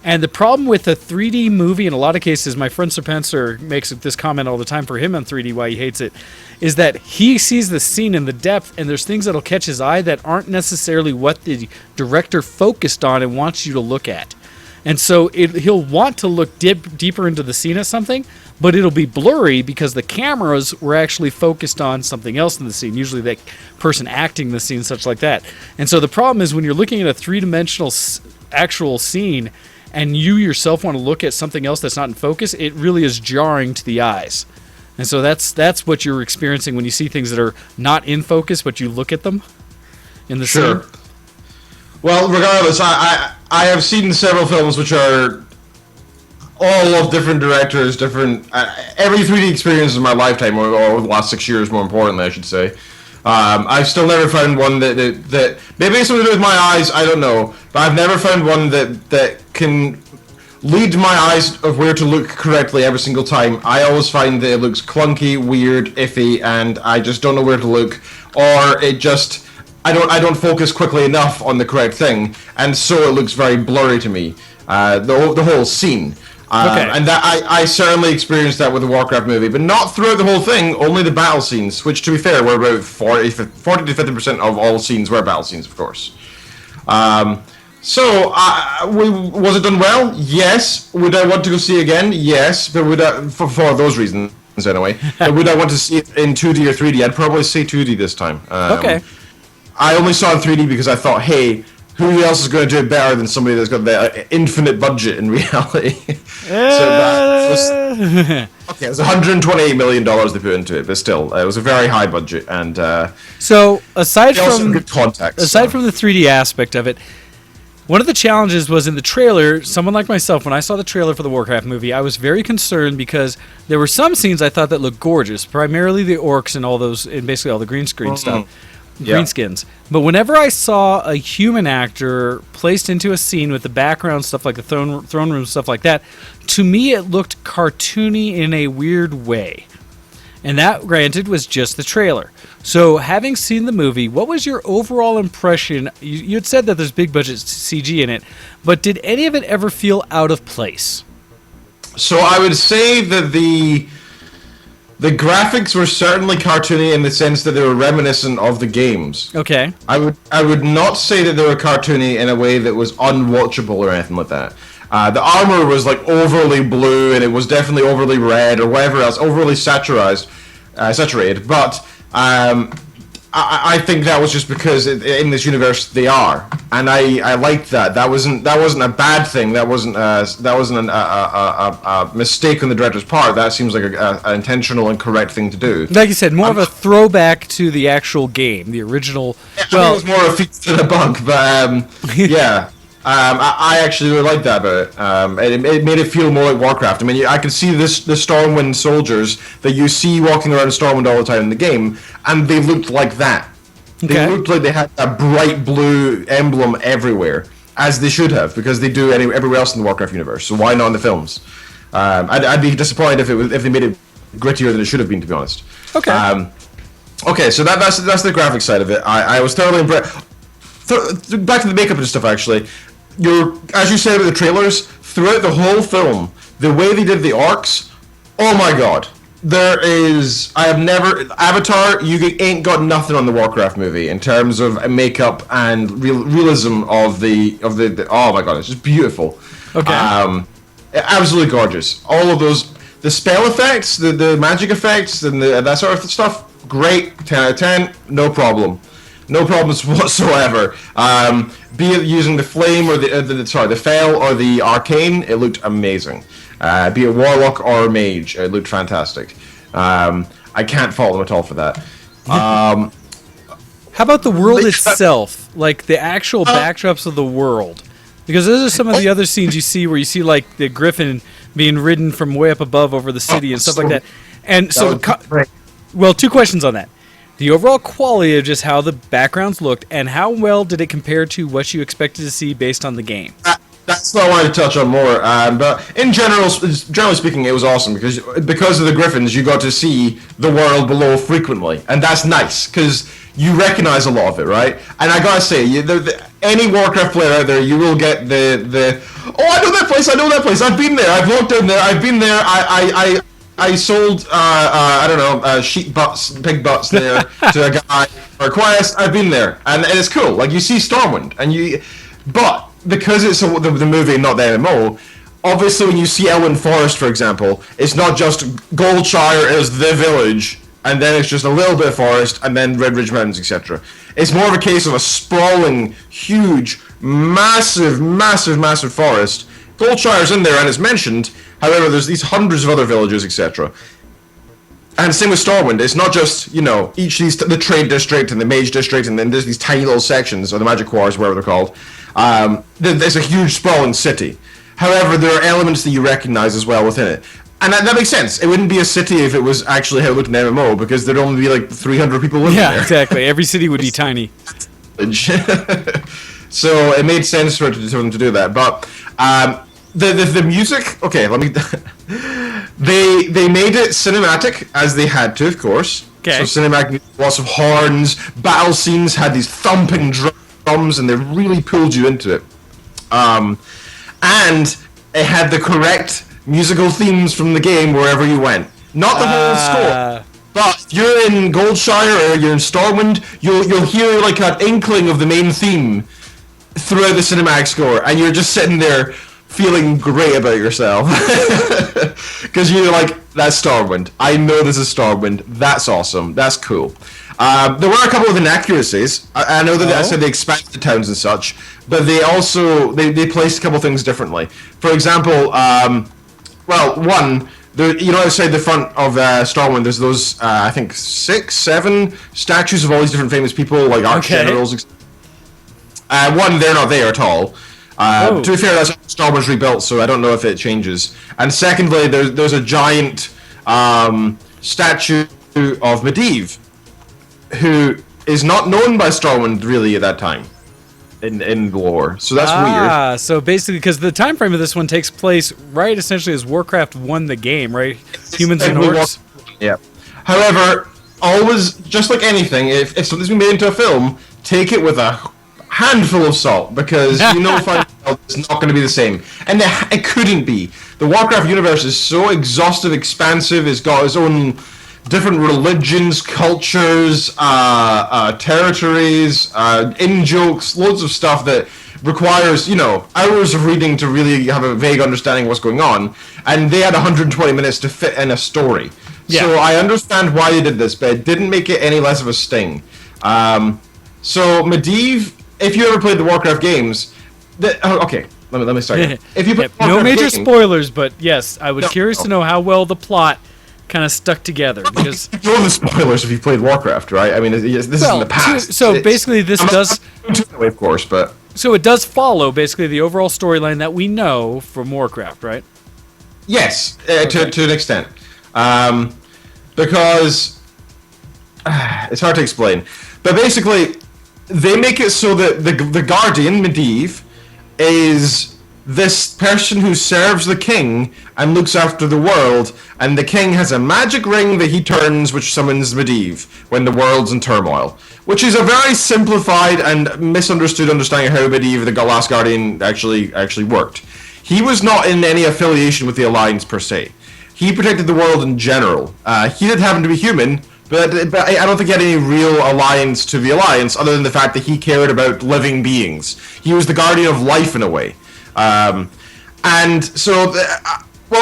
And the problem with a 3D movie, in a lot of cases, my friend Sir Spencer makes this comment all the time for him on 3D, why he hates it, is that he sees the scene in the depth, and there's things that'll catch his eye that aren't necessarily what the director focused on and wants you to look at. And so he'll want to look deeper into the scene at something, but it'll be blurry because the cameras were actually focused on something else in the scene, usually the person acting the scene, such like that. And so the problem is when you're looking at a three-dimensional actual scene, and you yourself want to look at something else that's not in focus, it really is jarring to the eyes. And so that's what you're experiencing when you see things that are not in focus, but you look at them in the scene. Well, regardless, I have seen several films which are all of different directors, different... every 3D experience in my lifetime, or over the last 6 years, more importantly, I should say. I've still never found one that maybe it's something to do with my eyes, I don't know, but I've never found one that can lead my eyes of where to look correctly every single time. I always find that it looks clunky, weird, iffy, and I just don't know where to look, or it just... I don't focus quickly enough on the correct thing, and so it looks very blurry to me. The whole scene. And that I certainly experienced that with the Warcraft movie, but not throughout the whole thing, only the battle scenes, which, to be fair, were about 40 to 50% of all scenes were battle scenes, of course. Was it done well? Yes. Would I want to go see it again? Yes. But would I, for those reasons, anyway, but would I want to see it in 2D or 3D? I'd probably say 2D this time. I only saw it in 3D because I thought, hey, who else is going to do it better than somebody that's got the infinite budget in reality? It was $128 million they put into it, but still, it was a very high budget. And so aside from good context, from the 3D aspect of it, one of the challenges was in the trailer. Someone like myself, when I saw the trailer for the Warcraft movie, I was very concerned because there were some scenes I thought that looked gorgeous, primarily the orcs and all those, and basically all the green screen stuff. Greenskins. But whenever I saw a human actor placed into a scene with the background stuff like the throne room stuff like that, to me it looked cartoony in a weird way. And that, granted, was just the trailer. So having seen the movie, what was your overall impression? You had said that there's big budget CG in it, but did any of it ever feel out of place? So I would say that The graphics were certainly cartoony in the sense that they were reminiscent of the games. Okay. I would not say that they were cartoony in a way that was unwatchable or anything like that. The armor was like overly blue, and it was definitely overly red or whatever else, overly saturated. But I think that was just because in this universe they are, and I liked that. That wasn't a bad thing. That wasn't a mistake on the director's part. That seems like an intentional and correct thing to do. Like you said, more of a throwback to the actual game, the original. Well, it was more a feature than a bug, but yeah. I actually really liked that about it. It made it feel more like Warcraft. I mean, I can see the Stormwind soldiers that you see walking around Stormwind all the time in the game, and they looked like that. Okay. They looked like they had a bright blue emblem everywhere, as they should have, because they do everywhere else in the Warcraft universe. So why not in the films? I'd be disappointed if they made it grittier than it should have been, to be honest. Okay. Okay, so that's the graphic side of it. I was thoroughly impressed. Back to the makeup and stuff, actually. As you said with the trailers, throughout the whole film, the way they did the orcs, oh my god. Avatar, you ain't got nothing on the Warcraft movie in terms of makeup and realism of the oh my god, it's just beautiful. Okay. Absolutely gorgeous. All of those, the spell effects, the magic effects, and that sort of stuff, great, 10 out of 10, no problem. No problems whatsoever. Be it using the flame or the fel or the arcane, it looked amazing. Be it warlock or mage, it looked fantastic. I can't fault them at all for that. How about the world itself, like the actual backdrops of the world? Because those are some of the other scenes you see where you see like the griffin being ridden from way up above over the city and stuff like that. And so, well, two questions on that. The overall quality of just how the backgrounds looked, and how well did it compare to what you expected to see based on the game? That's what I wanted to touch on more. But in generally speaking, it was awesome because of the griffins, you got to see the world below frequently, and that's nice because you recognize a lot of it, right? And I gotta say, any Warcraft player out there, you will get the I know that place. I've been there. I've walked in there. I've been there. I sold, sheep butts, pig butts there to a guy for a quest. I've been there, and it's cool. Like, you see Stormwind, but because it's the movie, not the MMO, obviously when you see Elwyn Forest, for example, it's not just Goldshire is the village, and then it's just a little bit of forest, and then Red Ridge Mountains, etc. It's more of a case of a sprawling, huge, massive forest. Goldshire's in there, and it's mentioned. However, there's these hundreds of other villages, etc. And same with Stormwind. It's not just, each of these, the Trade District and the Mage District, and then there's these tiny little sections, or the Magic Quarters, whatever they're called. There's a huge sprawling city. However, there are elements that you recognize as well within it. And that makes sense. It wouldn't be a city if it was actually how it looked in MMO, because there'd only be like 300 people living there. Yeah, exactly. Every city would be tiny. So it made sense for them to do that. But the music, okay, they made it cinematic, as they had to, of course. Okay. So cinematic, lots of horns, battle scenes had these thumping drums, and they really pulled you into it. And it had the correct musical themes from the game wherever you went. Not the whole score. But if you're in Goldshire or you're in Stormwind, you'll hear like an inkling of the main theme throughout the cinematic score, and you're just sitting there feeling great about yourself. Because you're like, that's Stormwind. I know this is Stormwind. That's awesome. That's cool. There were a couple of inaccuracies. I know that I said they expanded the towns and such, but they also they placed a couple things differently. For example, outside the front of Stormwind, there's those I think 6, 7 statues of all these different famous people, like arch-generals. One, they're not there at all. To be fair, that's Stormwind's rebuilt, so I don't know if it changes. And secondly, there's a giant statue of Medivh, who is not known by Stormwind really at that time in lore. So that's weird. So basically, because the time frame of this one takes place right essentially as Warcraft won the game, right? Humans and orcs. Yeah. However, always, just like anything, if something's been made into a film, take it with a handful of salt, because it's not going to be the same, and it couldn't be. The Warcraft universe is so exhaustive, expansive. It's got its own different religions, cultures, territories, in-jokes, loads of stuff that requires, hours of reading to really have a vague understanding of what's going on, and they had 120 minutes to fit in a story. Yeah. So I understand why they did this, but it didn't make it any less of a sting. So Medivh, if you ever played the Warcraft games, okay, let me start here. If you play no major spoilers, but yes, I was curious to know how well the plot kind of stuck together, because you know the spoilers if you played Warcraft, right? I mean, this is in the past. So basically, this does, of course, but so it does follow basically the overall storyline that we know from Warcraft, right? Yes, to an extent, because it's hard to explain, but basically, they make it so that the Guardian Medivh is this person who serves the king and looks after the world, and the king has a magic ring that he turns which summons Medivh when the world's in turmoil, which is a very simplified and misunderstood understanding of how Medivh, the last Guardian, actually worked. He was not in any affiliation with the Alliance per se. He protected the world in general. He did happen to be human, but I don't think he had any real alliance to the Alliance other than the fact that he cared about living beings. He was the guardian of life in a way. And so,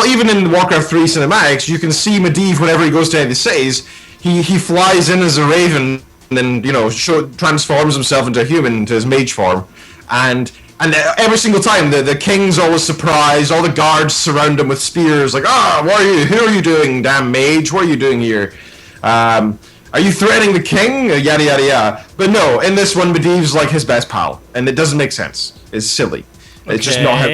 even in Warcraft 3 cinematics, you can see Medivh whenever he goes to any of the cities, he flies in as a raven and then, transforms himself into a human, into his mage form. And every single time, the king's always surprised, all the guards surround him with spears, like, what are you, who are you doing, damn mage, what are you doing here? Are you threatening the king? Yada, yada, yada. But no, in this one, Medivh's like his best pal, and it doesn't make sense. It's silly. It's just not how...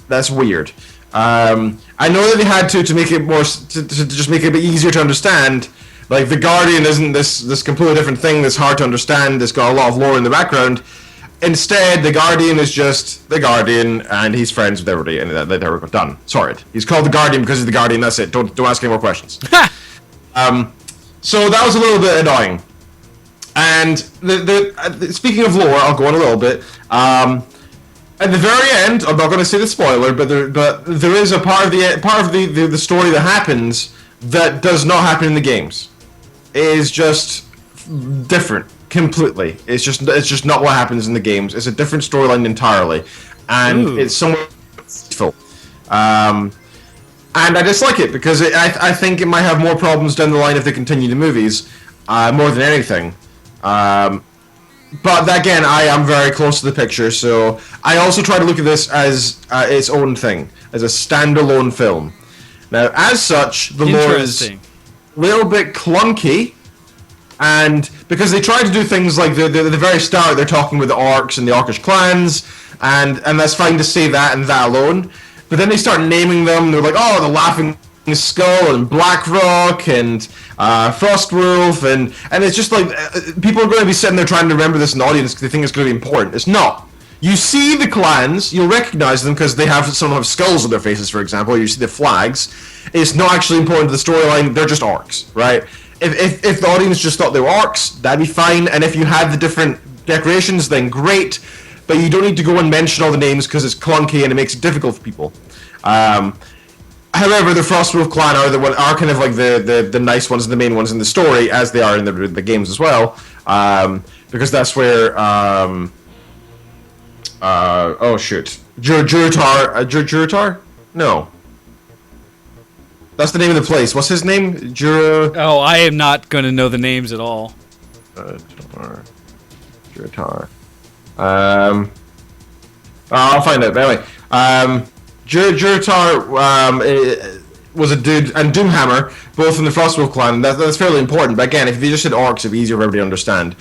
That's weird. I know that they had to make it more... to just make it a bit easier to understand. Like, the Guardian isn't this completely different thing that's hard to understand, that's got a lot of lore in the background. Instead, the Guardian is just the Guardian, and he's friends with everybody, and there we go. Done. Sorted. He's called the Guardian because he's the Guardian, that's it. Don't ask any more questions. So that was a little bit annoying. And speaking of lore, I'll go on a little bit. At the very end, I'm not going to say the spoiler, but there is a part of the story that happens that does not happen in the games. It is just different completely. It's just not what happens in the games. It's a different storyline entirely, and it's somewhat peaceful. And I dislike it because I think it might have more problems down the line if they continue the movies, more than anything. But again, I am very close to the picture, so I also try to look at this as its own thing, as a standalone film. Now, as such, the lore is a little bit clunky, and because they try to do things like the very start, they're talking with the Orcs and the Orcish clans, and that's fine to say that and that alone. But then they start naming them. They're like, the Laughing Skull and Blackrock and Frostwolf, and it's just like people are going to be sitting there trying to remember this in the audience because they think it's going to be important. It's not. You see the clans, you'll recognize them because some have skulls on their faces, for example. You see the flags. It's not actually important to the storyline. They're just orcs, right? If the audience just thought they were orcs, that'd be fine. And if you had the different decorations, then great. But you don't need to go and mention all the names because it's clunky and it makes it difficult for people. However, the Frostwolf clan are kind of like the nice ones, the main ones in the story, as they are in the games as well. Because that's where Juratar? No. That's the name of the place. What's his name? Oh, I am not going to know the names at all. Juratar. I'll find it. But anyway, Juratar was a dude, and Doomhammer, both in the Frostwolf clan, and that's fairly important. But again, if they just said orcs, it'd be easier for everybody to understand.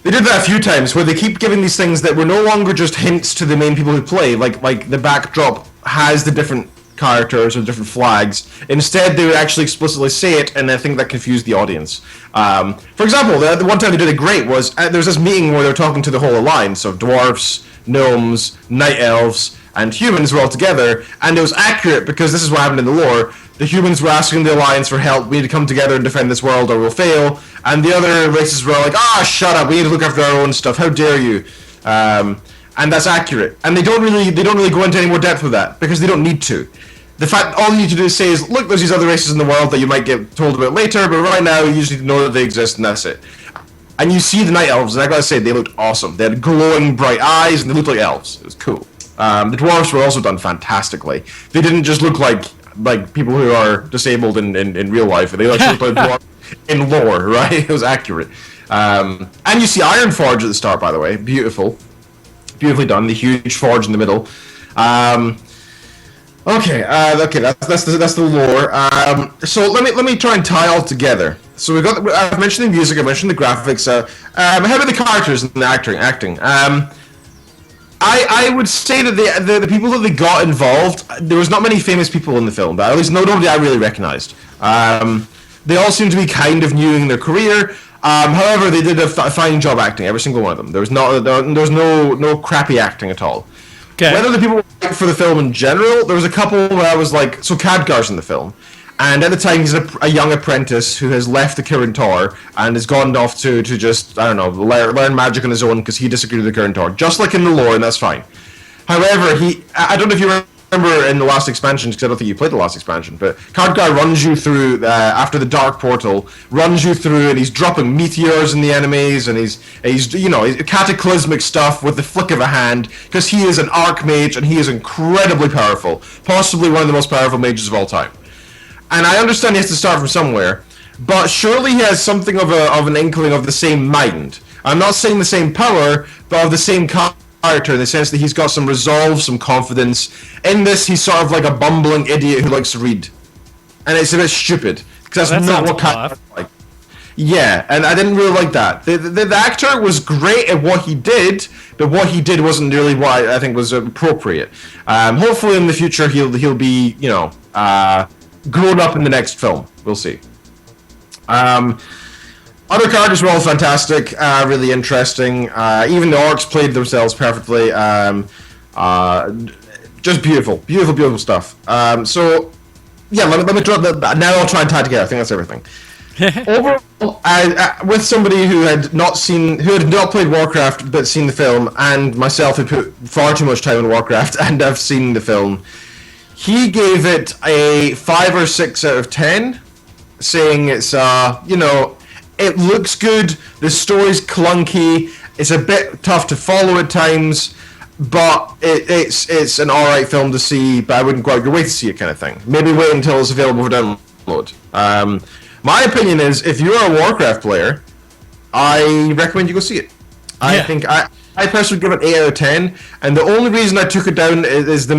They did that a few times, where they keep giving these things that were no longer just hints to the main people who play, like the backdrop has the different characters or different flags. Instead, they would actually explicitly say it, and I think that confused the audience. For example, the one time they did it great was, there was this meeting where they were talking to the whole alliance of dwarves, gnomes, night elves, and humans were all together, and it was accurate because this is what happened in the lore. The humans were asking the Alliance for help. We need to come together and defend this world or we'll fail. And the other races were like, shut up, we need to look after our own stuff. How dare you? And that's accurate. And they don't really go into any more depth with that because they don't need to. the fact all you need to do is say is, look, there's these other races in the world that you might get told about later, but right now you just need to know that they exist, and that's it. And you see the night elves, and I gotta say, they looked awesome. They had glowing, bright eyes, and they looked like elves. It was cool. The dwarves were also done fantastically. They didn't just look like people who are disabled in real life. They actually looked like dwarves in lore, right? It was accurate. And you see Ironforge at the start, by the way. Beautiful. Beautifully done. The huge forge in the middle. Okay, that's the lore. So let me try and tie all together. So I've mentioned the music, I mentioned the graphics. How about the characters and the acting? I would say that the people that they got involved, there was not many famous people in the film, but at least nobody I really recognized. They all seem to be kind of new in their career. However, they did a fine job acting, every single one of them. There was no crappy acting at all. Okay. Whether the people were right for the film in general, there was a couple where I was like, so Khadgar's in the film, and at the time he's a young apprentice who has left the Kirin Tor and has gone off to just, I don't know, learn magic on his own because he disagreed with the Kirin Tor, just like in the lore, and that's fine. However, I don't know if you remember in the last expansion, because I don't think you played the last expansion, but Khadgar runs you through, after the Dark Portal, runs you through, and he's dropping meteors in the enemies, and he's cataclysmic stuff with the flick of a hand, because he is an archmage, and he is incredibly powerful, possibly one of the most powerful mages of all time. And I understand he has to start from somewhere, but surely he has something of an inkling of the same mind. I'm not saying the same power, but of the same character, in the sense that he's got some resolve, some confidence. In this, he's sort of like a bumbling idiot who likes to read, and it's a bit stupid because that's not what characters like. Yeah, and I didn't really like that. The actor was great at what he did, but what he did wasn't really what I think was appropriate. Hopefully, in the future, he'll be grown up in the next film. We'll see. Other characters were all fantastic, really interesting. Even the orcs played themselves perfectly. Just beautiful stuff. So, yeah, let me now I'll try and tie it together. I think that's everything. Overall, with somebody who had not played Warcraft but seen the film, and myself who put far too much time in Warcraft and I've seen the film, he gave it a 5 or 6 out of 10, saying it's it looks good, the story's clunky, it's a bit tough to follow at times, but it's an alright film to see, but I wouldn't go out your way to see it, kind of thing. Maybe wait until it's available for download. My opinion is, if you're a Warcraft player, I recommend you go see it. Yeah. I personally give it 8 out of 10, and the only reason I took it down is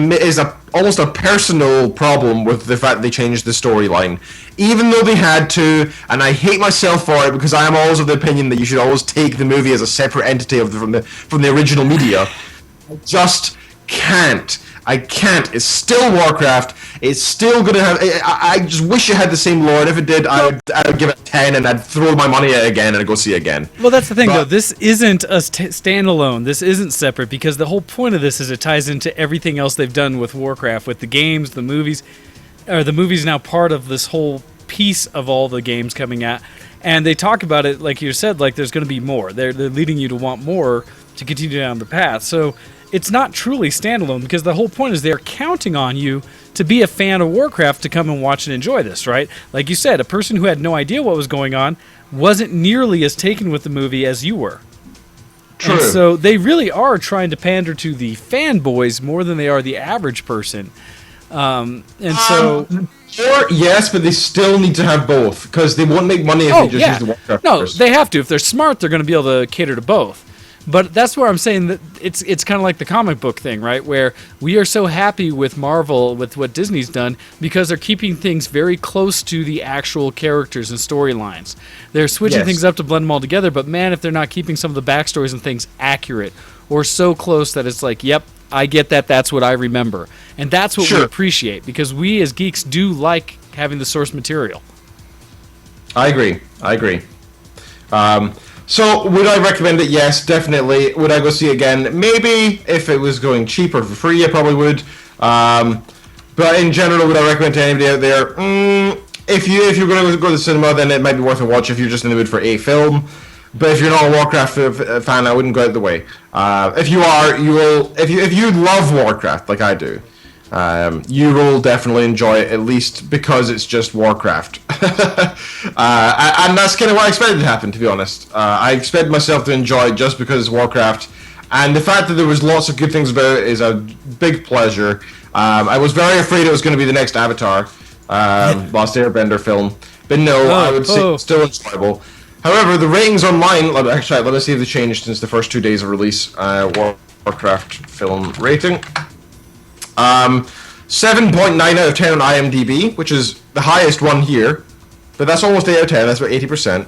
almost a personal problem with the fact they changed the storyline. Even though they had to, and I hate myself for it because I am always of the opinion that you should always take the movie as a separate entity from the original media. I just can't. I can't. It's still Warcraft. It's still gonna have. I just wish it had the same lore. And if it did, I would give it 10, and I'd throw my money at it again and I'd go see it again. Well, that's the thing, though. This isn't a standalone. This isn't separate, because the whole point of this is it ties into everything else they've done with Warcraft, with the games, the movies. The movie's now part of this whole piece of all the games coming out, and they talk about it, like you said, like there's going to be more. They're leading you to want more to continue down the path. So it's not truly standalone, because the whole point is they're counting on you to be a fan of Warcraft to come and watch and enjoy this, right? Like you said, a person who had no idea what was going on wasn't nearly as taken with the movie as you were. True. And so they really are trying to pander to the fanboys more than they are the average person. Yes, but they still need to have both, because they won't make money if they just use the Warcraft. No, they have to. If they're smart, they're going to be able to cater to both. But that's where I'm saying that it's kind of like the comic book thing, right? Where we are so happy with Marvel, with what Disney's done, because they're keeping things very close to the actual characters and storylines. They're switching things up to blend them all together, but man, if they're not keeping some of the backstories and things accurate, or so close that it's like, yep, I get that, that's what I remember. And that's what we appreciate, because we as geeks do like having the source material. I agree. So, would I recommend it? Yes, definitely. Would I go see it again? Maybe. If it was going cheap or for free, I probably would. But in general, would I recommend it to anybody out there? If you're going to go to the cinema, then it might be worth a watch if you're just in the mood for a film. But if you're not a Warcraft fan, I wouldn't go out of the way. If you are, you will. If you love Warcraft like I do, You will definitely enjoy it, at least because it's just Warcraft. And that's kind of what I expected to happen, to be honest. I expected myself to enjoy it just because it's Warcraft. And the fact that there was lots of good things about it is a big pleasure. I was very afraid it was going to be the next Avatar, Last Airbender film. But no, I would say it's still enjoyable. However, the ratings online... Actually, let me see if they changed since the first 2 days of release. Warcraft film rating. 7.9 out of 10 on IMDb, which is the highest one here. But that's almost 8 out of 10, that's about 80%.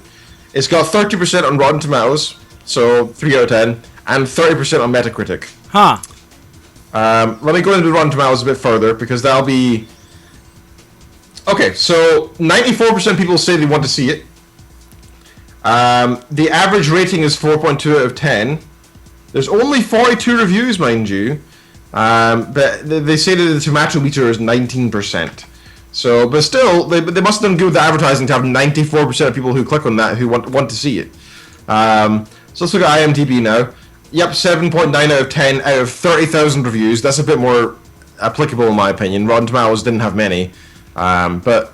It's got 30% on Rotten Tomatoes, so 3 out of 10, and 30% on Metacritic. Huh. Let me go into Rotten Tomatoes a bit further, because that'll be... Okay, so 94% of people say they want to see it. The average rating is 4.2 out of 10. There's only 42 reviews, mind you. But they say that the tomato meter is 19%. So, but still, they must have done good with the advertising to have 94% of people who click on that who want to see it. So let's look at IMDb now. Yep, 7.9 out of 10 out of 30,000 reviews. That's a bit more applicable in my opinion. Rotten Tomatoes didn't have many. But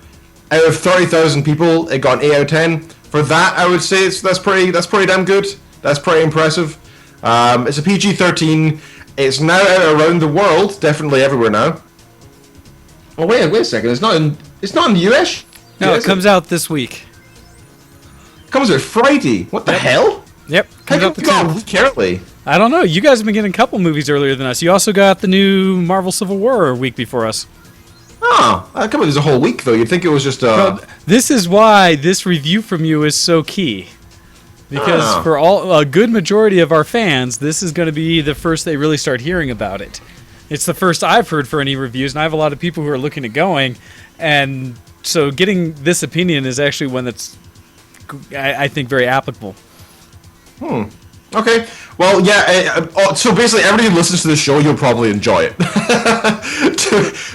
out of 30,000 people, it got an 8 out of 10. For that, I would say that's pretty damn good. That's pretty impressive. It's a PG-13. It's now out around the world, definitely everywhere now. Oh wait a second. It's not in the US. No, it comes out this week. It comes out Friday. What the hell? Yep. How come you got a week early? I don't know. You guys have been getting a couple movies earlier than us. You also got the new Marvel Civil War a week before us. Oh, I come on, there's a whole week though. You'd think it was just Well, this is why this review from you is so key. Because for a good majority of our fans, this is going to be the first they really start hearing about it. It's the first I've heard for any reviews, and I have a lot of people who are looking at going, and so getting this opinion is actually one that's, I think, very applicable. Okay. Well, yeah. So basically, everybody who listens to the show, you'll probably enjoy it.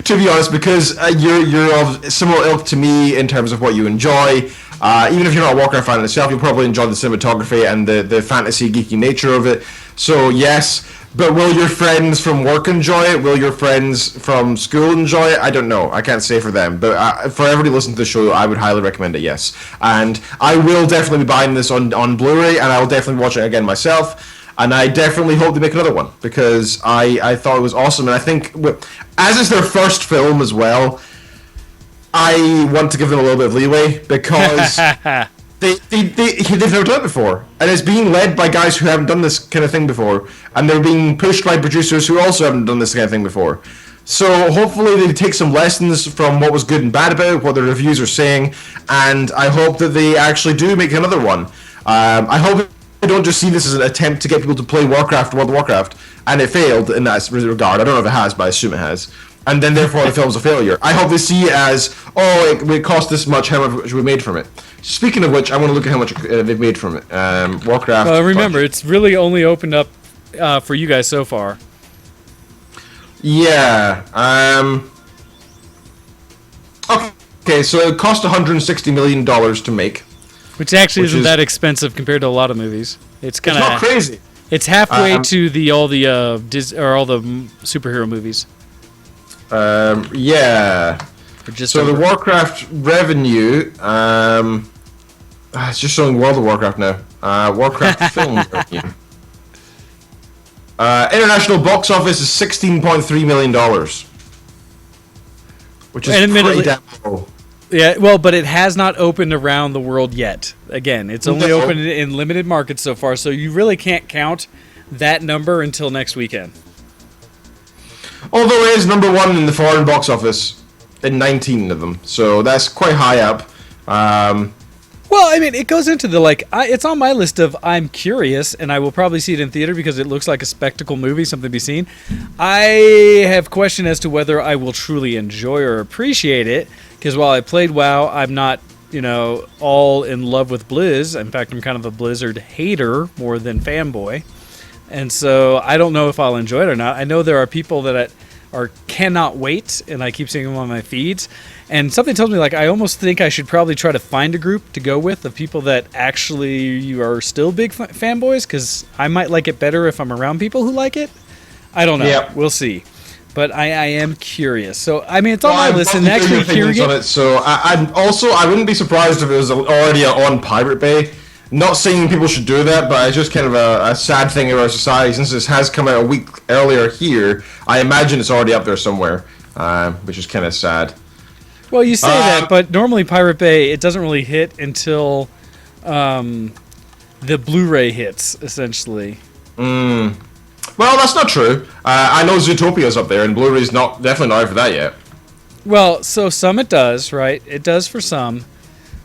to be honest, because you're of similar ilk to me in terms of what you enjoy. Even if you're not a Warcraft fan itself, you'll probably enjoy the cinematography and the fantasy geeky nature of it. So yes, but will your friends from work enjoy it? Will your friends from school enjoy it? I don't know. I can't say for them. But for everybody listening to the show, I would highly recommend it, yes. And I will definitely be buying this on Blu-ray, and I will definitely watch it again myself. And I definitely hope they make another one, because I thought it was awesome. And I think, as it's their first film as well, I want to give them a little bit of leeway, because they've never done it before. And it's being led by guys who haven't done this kind of thing before. And they're being pushed by producers who also haven't done this kind of thing before. So hopefully they take some lessons from what was good and bad about it, what the reviews are saying. And I hope that they actually do make another one. I hope they don't just see this as an attempt to get people to play World of Warcraft, and it failed in that regard. I don't know if it has, but I assume it has. And then therefore the film's a failure. I hope they see it as, it cost this much, how much we made from it. Speaking of which, I want to look at how much they've made from it. Warcraft. Remember, it's really only opened up for you guys so far. Yeah. Okay, so it cost $160 million to make. Which actually isn't that expensive compared to a lot of movies. It's kind of not crazy. It's halfway to all the superhero movies. Yeah. So the Warcraft revenue, it's just showing World of Warcraft now. Warcraft film revenue. International box office is $16.3 million, which is pretty damn low. Yeah, well, but it has not opened around the world yet. Again, it's only opened in limited markets so far, so you really can't count that number until next weekend. Although it is number one in the foreign box office in 19 of them, so that's quite high up. Well, I mean, it goes into the, it's on my list of I'm curious, and I will probably see it in theater because it looks like a spectacle movie, something to be seen. I have question as to whether I will truly enjoy or appreciate it, because while I played WoW, I'm not, all in love with Blizz. In fact, I'm kind of a Blizzard hater more than fanboy. And so I don't know if I'll enjoy it or not. I know there are people that cannot wait, and I keep seeing them on my feeds. And something tells me, I almost think I should probably try to find a group to go with of people that actually are still big fanboys, because I might like it better if I'm around people who like it. I don't know. Yep. We'll see. but I am curious. So I mean, it's on my I'd list, love and to hear your actually hearing opinions on it. it. So I wouldn't be surprised if it was already on Pirate Bay. Not saying people should do that, but it's just kind of a sad thing in our society. Since this has come out a week earlier here, I imagine it's already up there somewhere, which is kind of sad. Well, you say that, but normally Pirate Bay, it doesn't really hit until the Blu-ray hits, essentially. Well, that's not true. I know Zootopia's up there, and Blu-ray's definitely not out for that yet. Well, so some it does, right? It does for some.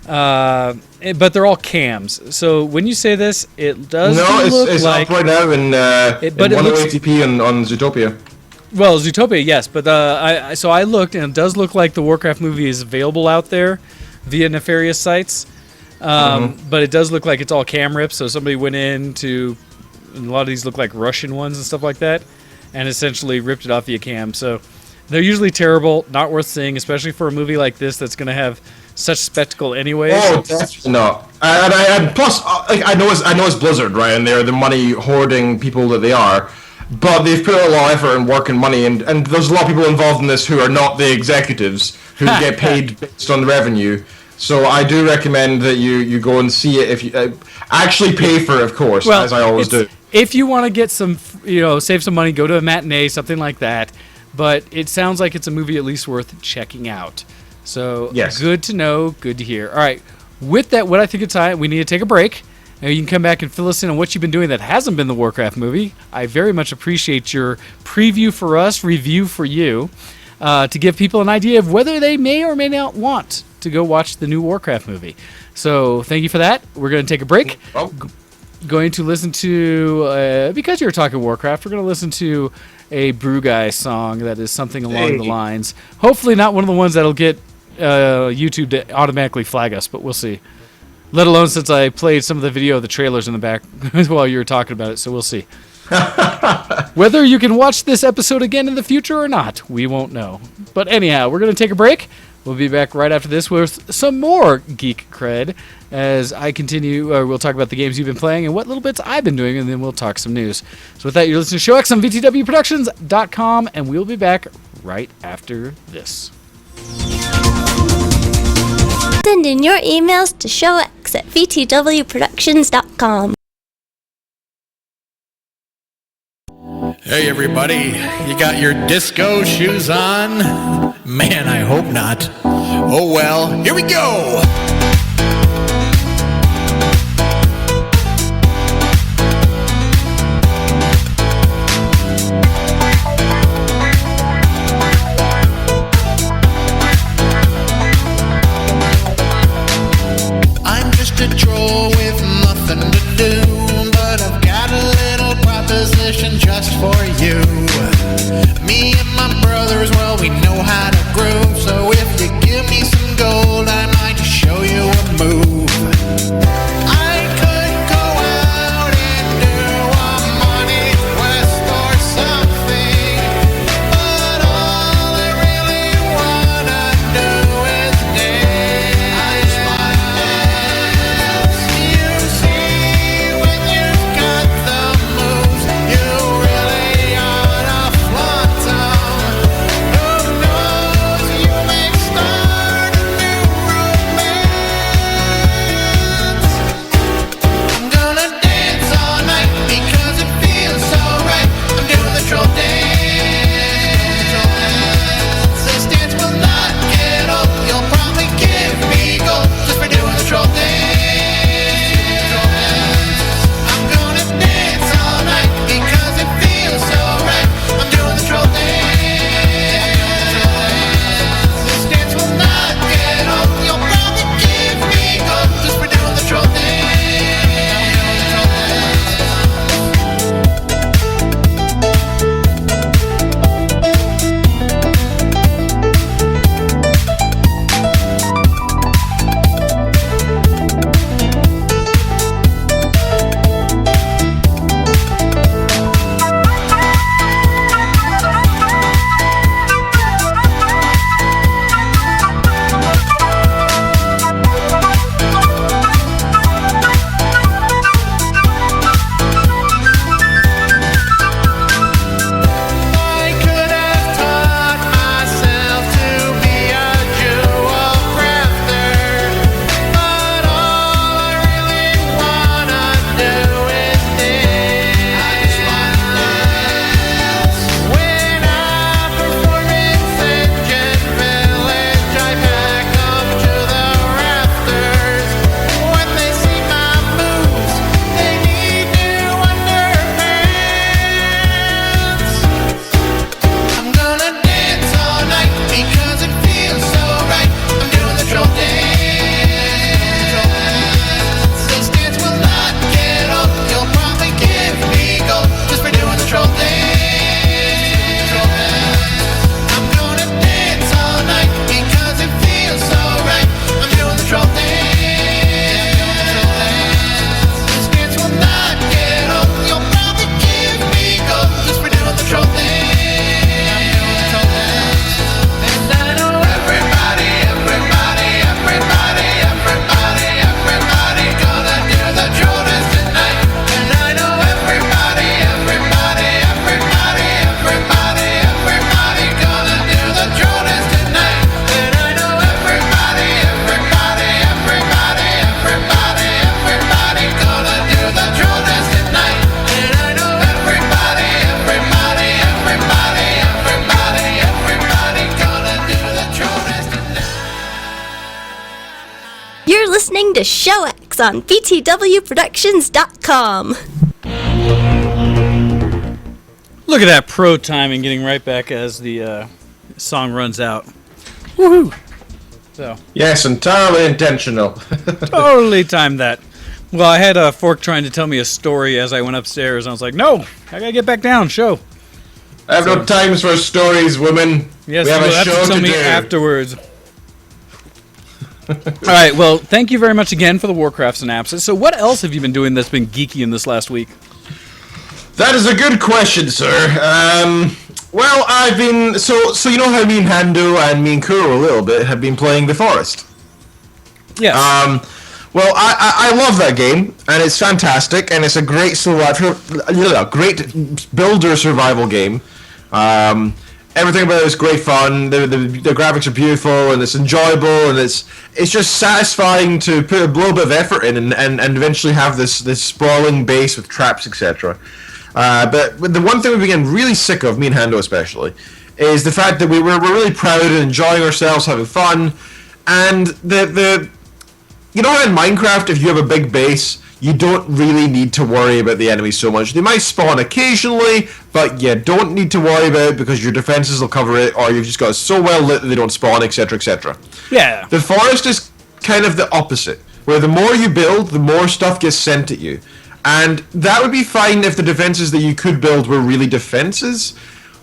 But they're all cams. So when you say this, it does look it's like... up right now in 1080p on Zootopia. Well, Zootopia, yes, but I looked, and it does look like the Warcraft movie is available out there via nefarious sites. But it does look like it's all cam rips, so somebody went in to... And a lot of these look like Russian ones and stuff like that, and essentially ripped it off via cam. So they're usually terrible, not worth seeing, especially for a movie like this that's going to have such spectacle anyway. Oh, definitely not. And plus, I know it's Blizzard, right? And they're the money hoarding people that they are. But they've put a lot of effort and work and money, and there's a lot of people involved in this who are not the executives who get paid based on the revenue. So I do recommend that you go and see it if you actually pay for it, of course, as I always do. If you want to get some, save some money, go to a matinee, something like that. But it sounds like it's a movie at least worth checking out. So yes. Good to know, good to hear. All right, with that, what I think it's time, we need to take a break. Now you can come back and fill us in on what you've been doing that hasn't been the Warcraft movie. I very much appreciate your preview for us, review for you, to give people an idea of whether they may or may not want to go watch the new Warcraft movie. So thank you for that. We're going to take a break. Going to listen to, because you're talking Warcraft, we're going to listen to a Brew Guy song that is something along the lines. Hopefully not one of the ones that'll get YouTube to automatically flag us, but we'll see. Let alone since I played some of the video of the trailers in the back while you were talking about it, so we'll see. Whether you can watch this episode again in the future or not, we won't know. But anyhow, we're going to take a break. We'll be back right after this with some more Geek Cred as I continue. We'll talk about the games you've been playing and what little bits I've been doing, and then we'll talk some news. So with that, you're listening to ShowX on VTWProductions.com, and we'll be back right after this. Send in your emails to showx at vtwproductions.com. Hey everybody, you got your disco shoes on? Man, I hope not. Oh well, here we go! I'm just a troll with nothing to do, but I've got a little proposition just for you. Me and my brothers, well, we know how to groove, so if you give me some gold, I might just show you to Show X on btwproductions.com. Look at that pro timing, getting right back as the song runs out. Woohoo! So Yes, entirely intentional. totally timed that. Well, I had a Fork trying to tell me a story as I went upstairs, and I was like, "No, I gotta get back down. Show." I have no times for stories, women. Yes, we have you'll a have show to tell to me do. afterwards. All right. Well, thank you very much again for the Warcraft synopsis. So, what else have you been doing that's been geeky in this last week? That is a good question, sir. Well, I've been so you know how me and Hando and me and Kuro a little bit have been playing the Forrest. Yes. Well, I love that game, and it's fantastic, and it's a great great builder survival game. Everything about it is great fun. The graphics are beautiful, and it's enjoyable, and it's just satisfying to put a little bit of effort in, and eventually have this sprawling base with traps, etc. But the one thing we've been really sick of, me and Hando especially, is the fact that we're really proud and enjoying ourselves, having fun, and the you know how in Minecraft, if you have a big base, you don't really need to worry about the enemies so much. They might spawn occasionally, but you don't need to worry about it because your defenses will cover it, or you've just got it so well lit that they don't spawn, etc., etc. Yeah. The Forest is kind of the opposite, where the more you build, the more stuff gets sent at you. And that would be fine if the defenses that you could build were really defenses,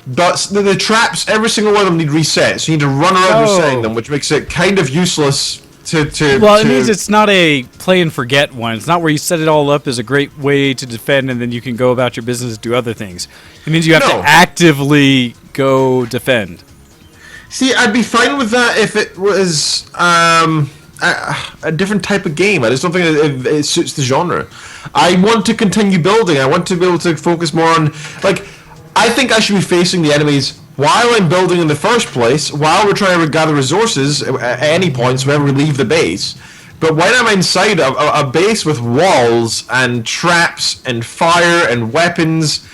but the traps, every single one of them need reset, so you need to run around resetting them, which makes it kind of useless it means it's not a play and forget one. It's not where you set it all up as a great way to defend and then you can go about your business and do other things. It means you have to actively go defend. See, I'd be fine with that if it was a different type of game. I just don't think it suits the genre. I want to continue building. I want to be able to focus more on, like, I think I should be facing the enemies while I'm building in the first place, while we're trying to gather resources at any points whenever we leave the base. But when I'm inside a base with walls and traps and fire and weapons,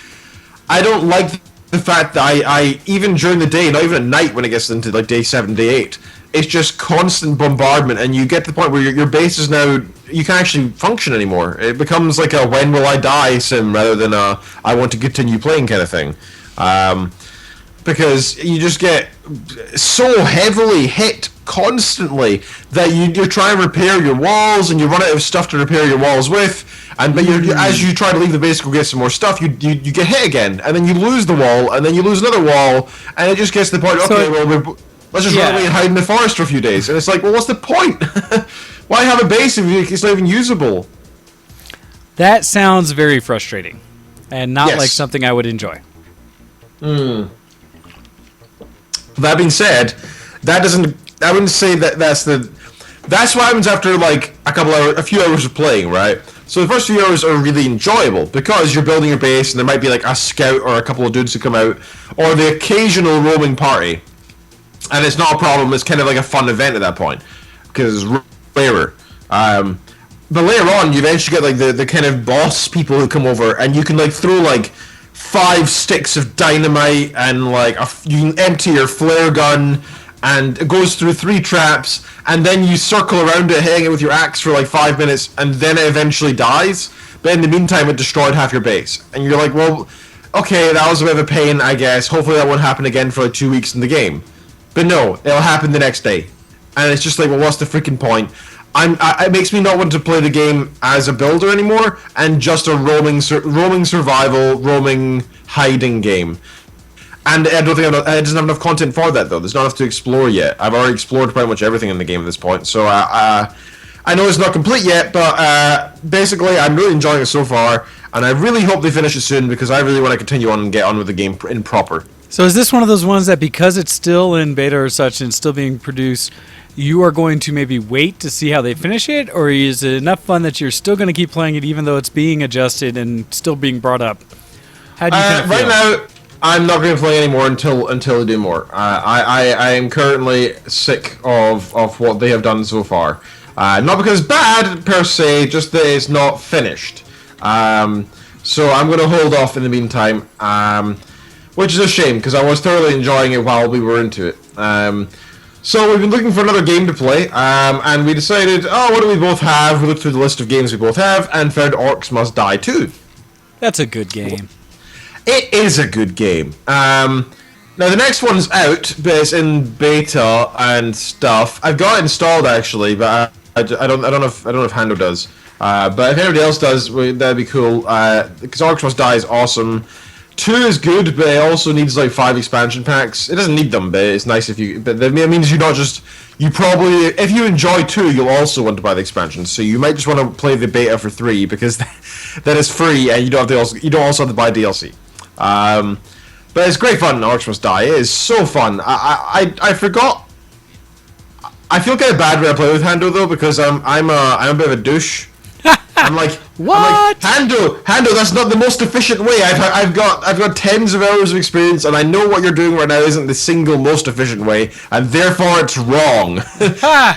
I don't like the fact that I even during the day, not even at night when it gets into like day 7, day 8, it's just constant bombardment, and you get to the point where your base is now, you can't actually function anymore. It becomes like a when will I die sim rather than a I want to continue playing kind of thing. Because you just get so heavily hit constantly that you're trying to repair your walls and you run out of stuff to repair your walls with, and but as you try to leave the base to go get some more stuff, you get hit again, and then you lose the wall, and then you lose another wall, and it just gets to the point, okay, let's just run away and hide in the forest for a few days. And it's like, well, what's the point? Why have a base if it's not even usable? That sounds very frustrating and not like something I would enjoy. That being said, I wouldn't say that's what happens after like a few hours of playing, right? So the first few hours are really enjoyable because you're building your base and there might be like a scout or a couple of dudes who come out, or the occasional roaming party, and it's not a problem. It's kind of like a fun event at that point because it's rarer. But later on, you eventually get like the kind of boss people who come over, and you can like throw like 5 sticks of dynamite, and like you can empty your flare gun, and it goes through 3 traps, and then you circle around it, hitting it with your axe for like 5 minutes, and then it eventually dies. But in the meantime, it destroyed half your base, and you're like, well, okay, that was a bit of a pain, I guess. Hopefully that won't happen again for like 2 weeks in the game. But no, it'll happen the next day, and it's just like, well, what's the freaking point? It makes me not want to play the game as a builder anymore, and just a roaming survival, roaming hiding game. And I don't think it doesn't have enough content for that, though. There's not enough to explore yet. I've already explored pretty much everything in the game at this point, so I know it's not complete yet, but basically I'm really enjoying it so far, and I really hope they finish it soon because I really want to continue on and get on with the game in proper. So is this one of those ones that because it's still in beta or such and still being produced, you are going to maybe wait to see how they finish it, or is it enough fun that you're still going to keep playing it even though it's being adjusted and still being brought up? How do you kind of feel? Right now, I'm not going to play anymore until they do more. I am currently sick of what they have done so far. Not because it's bad per se, just that it's not finished. So I'm going to hold off in the meantime, which is a shame because I was thoroughly enjoying it while we were into it. So we've been looking for another game to play, and we decided, what do we both have? We looked through the list of games we both have, and found Orcs Must Die 2. That's a good game. It is a good game. Now the next one's out, but it's in beta and stuff. I've got it installed actually, but I don't know if Hando does. But if anybody else does, that'd be cool. Because Orcs Must Die is awesome. 2 is good, but it also needs like 5 expansion packs. It doesn't need them, but it's nice if you. But that means you probably, if you enjoy 2, you'll also want to buy the expansions. So you might just want to play the beta for 3 because that is free, and you don't also have to buy DLC. But it's great fun. Orcs Must Die. It is so fun. I forgot. I feel kind of bad when I play with Hando though because I'm a bit of a douche. I'm like, what? Hando, that's not the most efficient way. I've got tens of hours of experience, and I know what you're doing right now isn't the single most efficient way, and therefore it's wrong.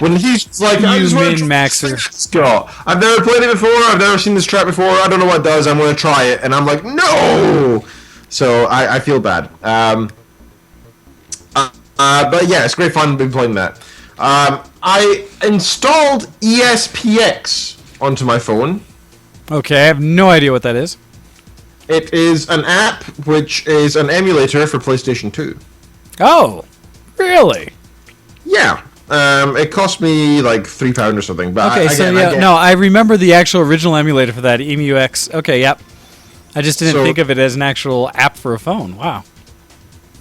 When he's like, you min-maxer. Scott, I've never played it before. I've never seen this trap before. I don't know what it does. I'm going to try it, and I'm like, no. So I feel bad. But yeah, it's great fun. Been playing that. I installed ESPX onto my phone. Okay, I have no idea what that is. It is an app which is an emulator for PlayStation 2. Oh, really? Yeah. It cost me like £3 or something. But okay, I remember the actual original emulator for that, EMUX. Okay, yep. I just didn't think of it as an actual app for a phone. Wow.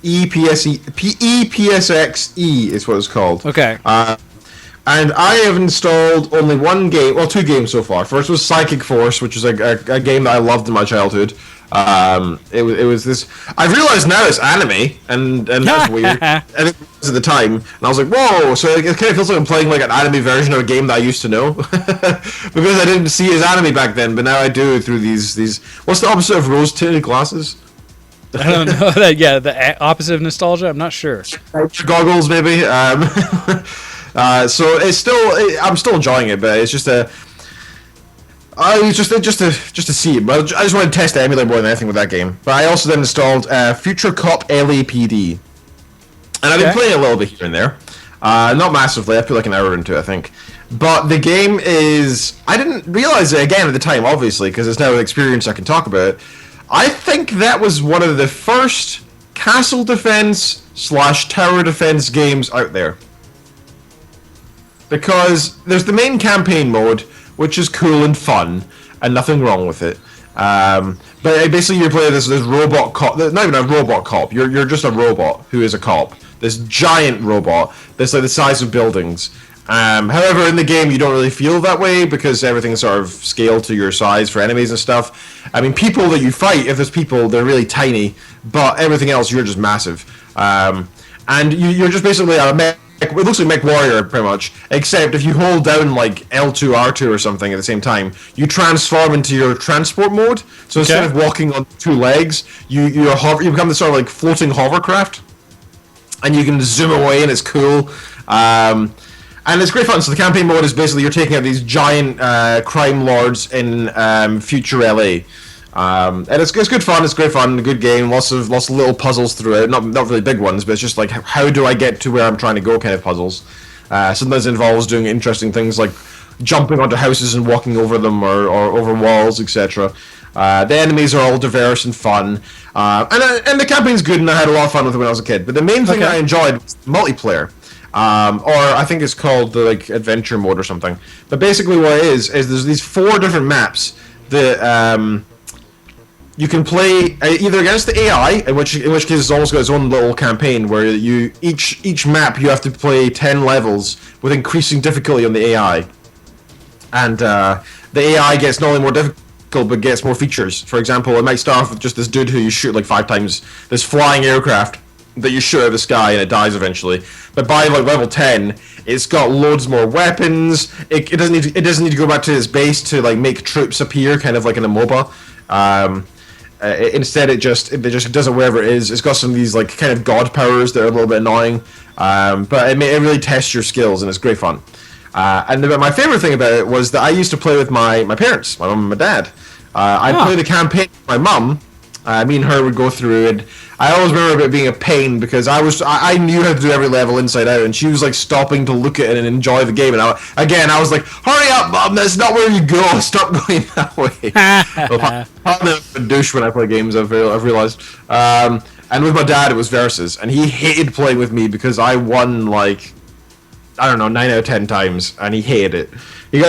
EPSXE is what it's called. Okay. And I have installed only one game, well, 2 games so far. First was Psychic Force, which is a game that I loved in my childhood. It was this. I've realized now it's anime, and that's weird. And it was at the time, and I was like, whoa! So it kind of feels like I'm playing like an anime version of a game that I used to know, because I didn't see it as anime back then, but now I do through these. What's the opposite of rose-tinted glasses? I don't know that. Yeah, the opposite of nostalgia. I'm not sure. Goggles, maybe. So it's still, I'm still enjoying it, but it's just just to see it. But I just want to test the emulator more than anything with that game. But I also then installed Future Cop LAPD, and I've been playing a little bit here and there, not massively. I put like an hour into it, I think. But the game is, I didn't realize it again at the time, obviously, because it's now an experience I can talk about. I think that was one of the first castle defense / tower defense games out there. Because there's the main campaign mode, which is cool and fun, and nothing wrong with it. But basically you're playing this robot cop, not even a robot cop, you're just a robot who is a cop. This giant robot that's like the size of buildings. However, in the game you don't really feel that way because everything's sort of scaled to your size for enemies and stuff. I mean, people that you fight, if there's people, they're really tiny, but everything else, you're just massive. And you're just basically a mech. It looks like Mech Warrior, pretty much, except if you hold down, like, L2, R2 or something at the same time, you transform into your transport mode, so instead of walking on 2 legs, you become this sort of, like, floating hovercraft, and you can zoom away, and it's cool, and it's great fun. So the campaign mode is basically you're taking out these giant crime lords in future LA. And it's good fun. It's great fun. A good game. Lots of little puzzles throughout. Not really big ones, but it's just like how do I get to where I'm trying to go kind of puzzles. Sometimes it involves doing interesting things like jumping onto houses and walking over them or over walls, etc. The enemies are all diverse and fun. And the campaign's good, and I had a lot of fun with it when I was a kid. But the main thing I enjoyed was multiplayer. Or I think it's called the like adventure mode or something. But basically what it is there's these 4 different maps that you can play either against the AI, in which case it's almost got its own little campaign where you each map you have to play 10 levels with increasing difficulty on the AI, and the AI gets not only more difficult but gets more features. For example, it might start off with just this dude who you shoot like 5 times, this flying aircraft that you shoot out of the sky and it dies eventually. But by like level 10, it's got loads more weapons. It doesn't need to go back to its base to like make troops appear, kind of like in a MOBA. Instead, it just does it wherever it is. It's got some of these like kind of god powers that are a little bit annoying, but it really tests your skills and it's great fun. And my favorite thing about it was that I used to play with my parents, my mum and my dad. I'd play the campaign with my mum, Me and her would go through, and I always remember it being a pain because I knew how to do every level inside out, and she was like stopping to look at it and enjoy the game. And I was like, "Hurry up, Mom! That's not where you go. Stop going that way." I'm a douche when I play games. I've realized. And with my dad, it was versus, and he hated playing with me because I won like, I don't know, 9 out of 10 times, and he hated it. He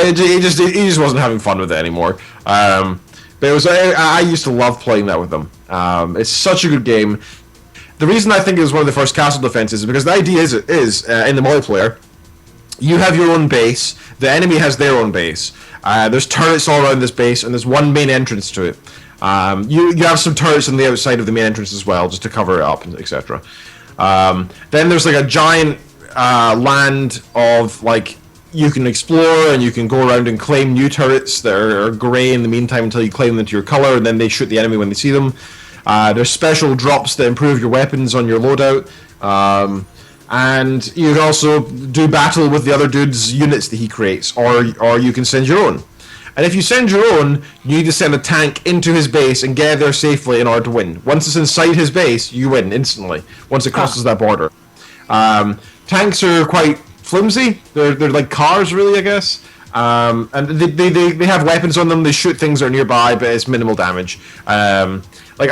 just wasn't having fun with it anymore. But it was I used to love playing that with them. It's such a good game. The reason I think it was one of the first castle defenses is because the idea is in the multiplayer, you have your own base, the enemy has their own base. There's turrets all around this base, and there's one main entrance to it. You have some turrets on the outside of the main entrance as well, just to cover it up, etc. Then there's like a giant land of like you can explore, and you can go around and claim new turrets that are grey in the meantime until you claim them to your color, and then they shoot the enemy when they see them. There's special drops that improve your weapons on your loadout. And you can also do battle with the other dude's units that he creates, or you can send your own. And if you send your own, you need to send a tank into his base and get there safely in order to win. Once it's inside his base, you win instantly, once it crosses that border. Tanks are quite flimsy. They're like cars, really, I guess. And they have weapons on them. They shoot things that are nearby, but it's minimal damage. Like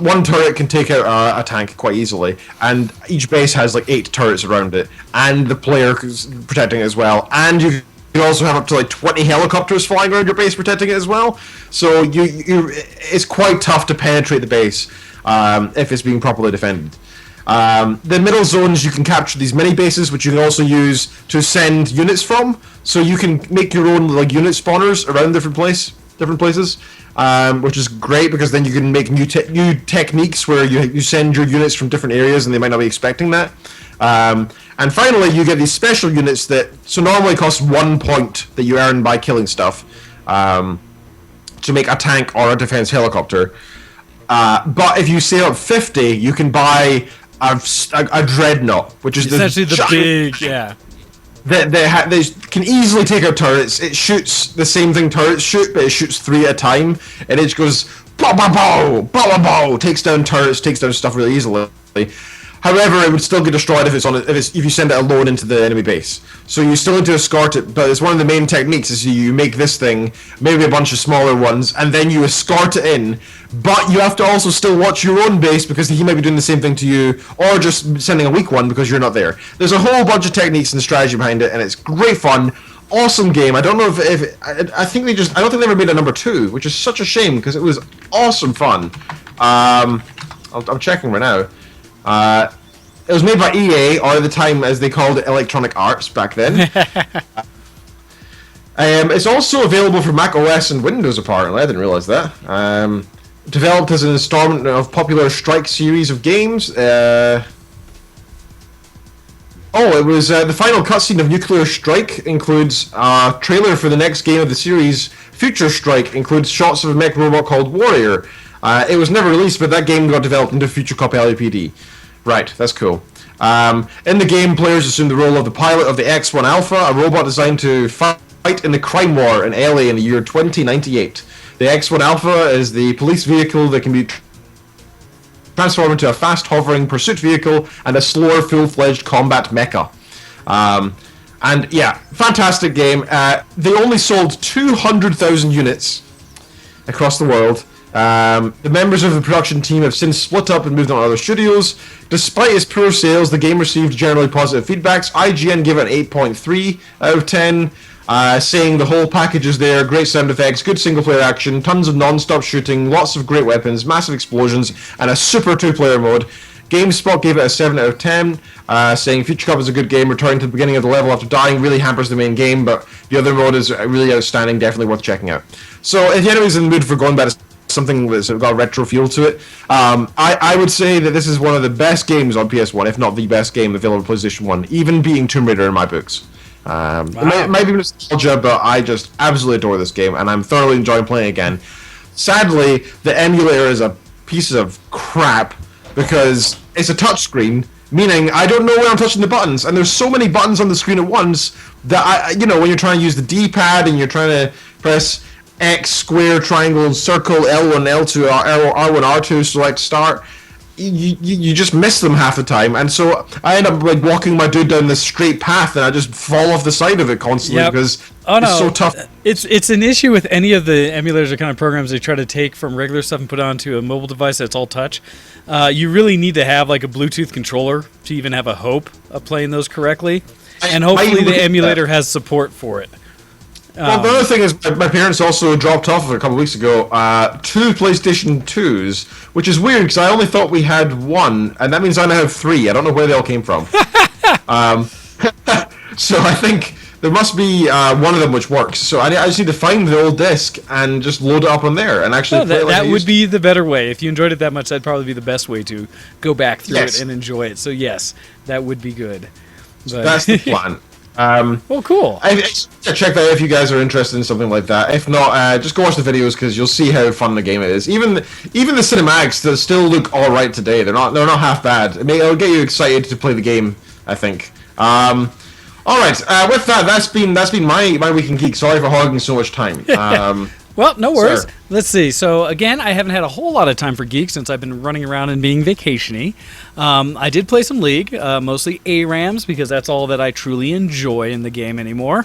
one turret can take out a tank quite easily, and each base has like 8 turrets around it, and the player is protecting it as well. And you also have up to like 20 helicopters flying around your base protecting it as well. So it's quite tough to penetrate the base if it's being properly defended. The middle zones, you can capture these mini bases, which you can also use to send units from. So you can make your own like unit spawners around different places, which is great because then you can make new techniques where you send your units from different areas and they might not be expecting that. And finally, you get these special units that normally cost 1 point that you earn by killing stuff to make a tank or a defense helicopter. But if you save up 50, you can buy a dreadnought, which is essentially the big, yeah. They can easily take out turrets. It shoots the same thing turrets shoot, but it shoots 3 at a time, and it goes bow bow bow, bow bow bow, takes down turrets, takes down stuff really easily. However, it would still get destroyed if you send it alone into the enemy base. So you still need to escort it, but it's one of the main techniques is you make this thing, maybe a bunch of smaller ones, and then you escort it in, but you have to also still watch your own base because he might be doing the same thing to you, or just sending a weak one because you're not there. There's a whole bunch of techniques and strategy behind it, and it's great fun. Awesome game. I don't know if I don't think they ever made a number 2, which is such a shame because it was awesome fun. I'm checking right now. It was made by EA, or at the time as they called it Electronic Arts back then. It's also available for Mac OS and Windows apparently, I didn't realise that. Developed as an installment of popular Strike series of games. It was the final cutscene of Nuclear Strike includes a trailer for the next game of the series. Future Strike includes shots of a mech robot called Warrior. It was never released, but that game got developed into Future Copy LAPD. Right, that's cool. In the game, players assume the role of the pilot of the X1 Alpha, a robot designed to fight in the crime war in LA in the year 2098. The X1 Alpha is the police vehicle that can be transformed into a fast-hovering pursuit vehicle and a slower, full-fledged combat mecha. And yeah, fantastic game. They only sold 200,000 units across the world. The members of the production team have since split up and moved on to other studios. Despite its poor sales, the game received generally positive feedbacks. IGN gave it an 8.3 out of 10, saying the whole package is there, great sound effects, good single-player action, tons of non-stop shooting, lots of great weapons, massive explosions, and a super two-player mode. GameSpot gave it a 7 out of 10, saying Future Cop is a good game, returning to the beginning of the level after dying really hampers the main game, but the other mode is really outstanding, definitely worth checking out. So if anyone's in the mood for going back to something that's got a retro feel to it, I would say that this is one of the best games on PS1, if not the best game available on PlayStation 1, even beating Tomb Raider in my books. Wow. It might be nostalgia, but I just absolutely adore this game, and I'm thoroughly enjoying playing it again. Sadly, the emulator is a piece of crap, because it's a touchscreen, meaning I don't know where I'm touching the buttons, and there's so many buttons on the screen at once that when you're trying to use the D-pad and you're trying to press, X, square, triangle, and circle, L1, L2, R1, R2, select, start. You just miss them half the time, and so I end up like walking my dude down this straight path, and I just fall off the side of it constantly because it's so tough. It's an issue with any of the emulators or kind of programs they try to take from regular stuff and put onto a mobile device that's all touch. You really need to have like a Bluetooth controller to even have a hope of playing those correctly, and hopefully the emulator has support for it. Well, the other thing is, my parents also dropped off of it a couple of weeks ago 2 PlayStation 2s, which is weird because I only thought we had one, and that means I now have 3. I don't know where they all came from. So I think there must be one of them which works. So I just need to find the old disc and just load it up on there and actually play it like that would be the better way. If you enjoyed it that much, that'd probably be the best way to go back through it and enjoy it. So yes, that would be good. But that's the plan. Well, cool. Check that out if you guys are interested in something like that. If not, just go watch the videos because you'll see how fun the game is. Even the cinematics still look all right today. They're not half bad. It'll get you excited to play the game, I think. All right. With that, that's been my week in geek. Sorry for hogging so much time. Well, no worries. Sir. Let's see. So, again, I haven't had a whole lot of time for Geek since I've been running around and being vacation-y. I did play some League, mostly ARAMs, because that's all that I truly enjoy in the game anymore.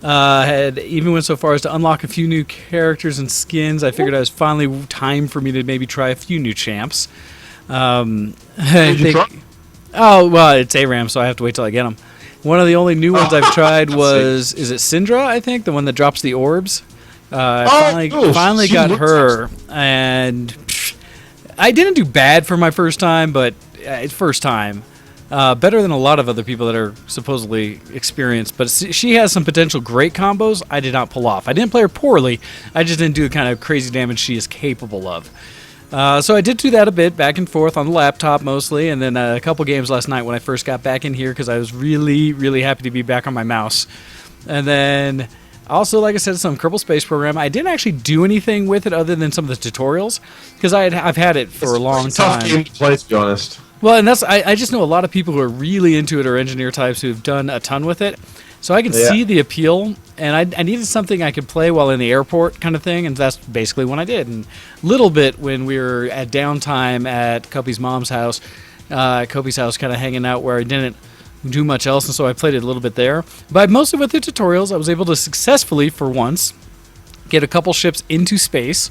Had even went so far as to unlock a few new characters and skins. I figured it was finally time for me to maybe try a few new champs. Did you try? Oh, well, it's ARAM, so I have to wait till I get them. One of the only new ones I've tried was, is it Syndra, I think? The one that drops the orbs? Finally got her, and I didn't do bad for my first time, but first time. Better than a lot of other people that are supposedly experienced, but she has some potential great combos I did not pull off. I didn't play her poorly, I just didn't do the kind of crazy damage she is capable of. So I did do that a bit, back and forth on the laptop mostly, and then a couple games last night when I first got back in here because I was really, really happy to be back on my mouse. And then also, like I said, some Kerbal Space Program. I didn't actually do anything with it other than some of the tutorials because I've had it for a long time. Tough game to play, to be honest. Well, and I just know a lot of people who are really into it or engineer types who've done a ton with it. So I can see the appeal, and I needed something I could play while in the airport kind of thing, and that's basically what I did. And a little bit when we were at downtime at Kopi's mom's house, Kopi's house, kind of hanging out where I didn't do much else, and so I played it a little bit there. But mostly with the tutorials, I was able to successfully, for once, get a couple ships into space.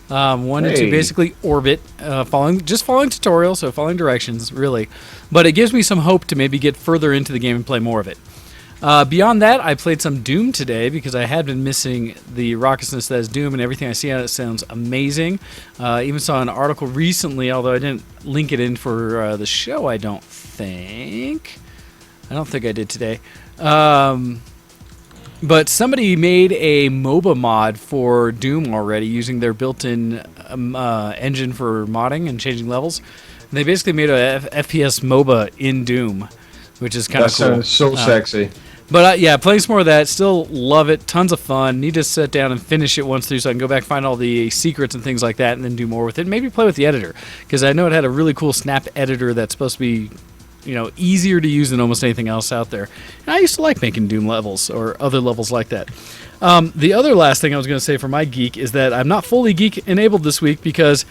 One into basically orbit, following tutorials, so following directions, really. But it gives me some hope to maybe get further into the game and play more of it. Beyond that, I played some Doom today because I had been missing the raucousness that is Doom, and everything I see on it sounds amazing. Even saw an article recently, although I didn't link it in for the show, I don't think I did today. But somebody made a MOBA mod for Doom already using their built-in engine for modding and changing levels. And they basically made a FPS MOBA in Doom, which is kind of cool. That sounds so sexy. But yeah, playing some more of that. Still love it. Tons of fun. Need to sit down and finish it once through so I can go back, find all the secrets and things like that, and then do more with it. Maybe play with the editor, because I know it had a really cool snap editor that's supposed to be, easier to use than almost anything else out there. And I used to like making Doom levels or other levels like that. The other last thing I was going to say for my geek is that I'm not fully geek enabled this week because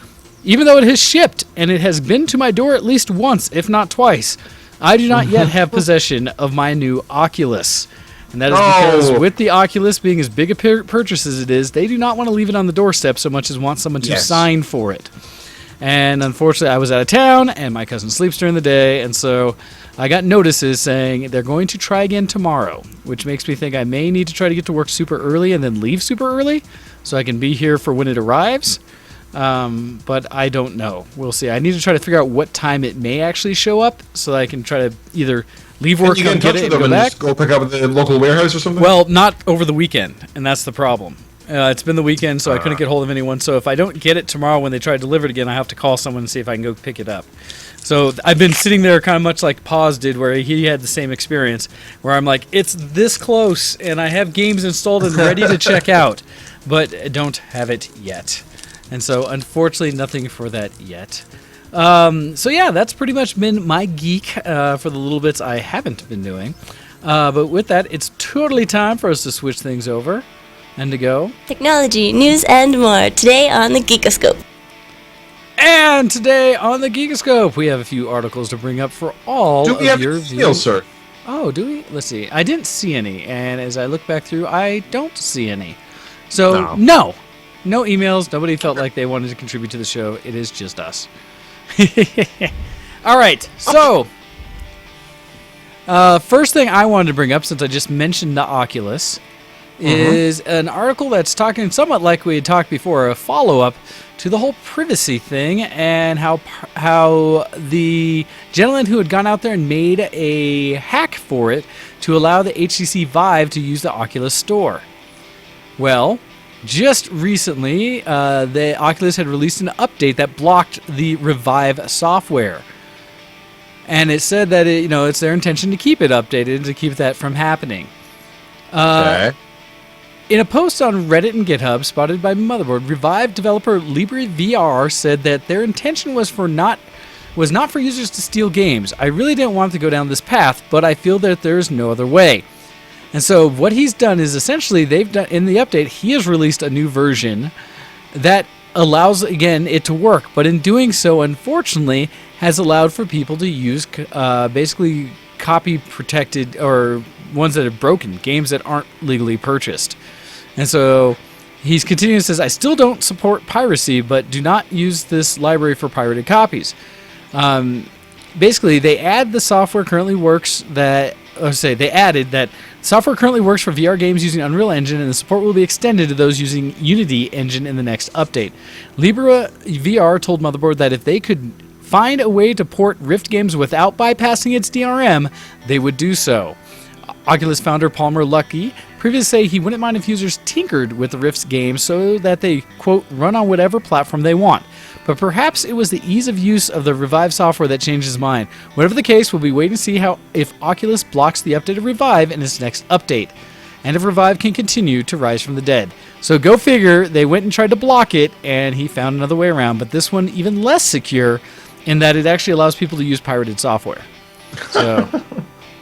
even though it has shipped and it has been to my door at least once, if not twice, I do not yet have possession of my new Oculus. And that is because with the Oculus being as big a purchase as it is, they do not want to leave it on the doorstep so much as want someone to sign for it. And unfortunately, I was out of town, and my cousin sleeps during the day, and so I got notices saying they're going to try again tomorrow, which makes me think I may need to try to get to work super early and then leave super early so I can be here for when it arrives. But I don't know. We'll see. I need to try to figure out what time it may actually show up so that I can try to either leave work, come get it, and go back. Just go pick up at the local warehouse or something? Well, not over the weekend, and that's the problem. It's been the weekend, so I couldn't get hold of anyone. So if I don't get it tomorrow when they try to deliver it again, I have to call someone and see if I can go pick it up. So I've been sitting there kind of much like Paz did, where he had the same experience, where I'm like, it's this close, and I have games installed and ready to check out, but I don't have it yet. And so, unfortunately, nothing for that yet. So yeah, that's pretty much been my geek for the little bits I haven't been doing. But with that, it's totally time for us to switch things over And to go. Technology, news, and more. Today on the Geekoscope. And today on the Geekoscope, we have a few articles to bring up for all of your views. Sir? Oh, do we? Let's see. I didn't see any, and as I look back through, I don't see any. So, no emails. Nobody felt like they wanted to contribute to the show. It is just us. All right, so first thing I wanted to bring up, since I just mentioned the Oculus, is an article that's talking somewhat like we had talked before, a follow-up to the whole privacy thing, and how the gentleman who had gone out there and made a hack for it to allow the HTC Vive to use the Oculus Store. Well, just recently, the Oculus had released an update that blocked the Revive software. And it said that it's their intention to keep it updated and to keep that from happening. Okay. In a post on Reddit and GitHub spotted by Motherboard, Revive developer LibreVR said that their intention was not for users to steal games. I really didn't want to go down this path, but I feel that there's no other way. And so what he's done is essentially in the update, he has released a new version that allows, again, it to work. But in doing so, unfortunately, has allowed for people to use basically copy protected or ones that have broken, games that aren't legally purchased. And so he's continuing to says, I still don't support piracy, but do not use this library for pirated copies. Basically, they add the software currently works they added that software currently works for VR games using Unreal Engine, and the support will be extended to those using Unity Engine in the next update. LibreVR told Motherboard that if they could find a way to port Rift games without bypassing its DRM, they would do so. Oculus founder Palmer Luckey previously said he wouldn't mind if users tinkered with the Rift's games so that they, quote, run on whatever platform they want. But perhaps it was the ease of use of the Revive software that changed his mind. Whatever the case, we'll be waiting to see if Oculus blocks the updated Revive in its next update, and if Revive can continue to rise from the dead. So go figure, they went and tried to block it, and he found another way around, but this one even less secure in that it actually allows people to use pirated software. So,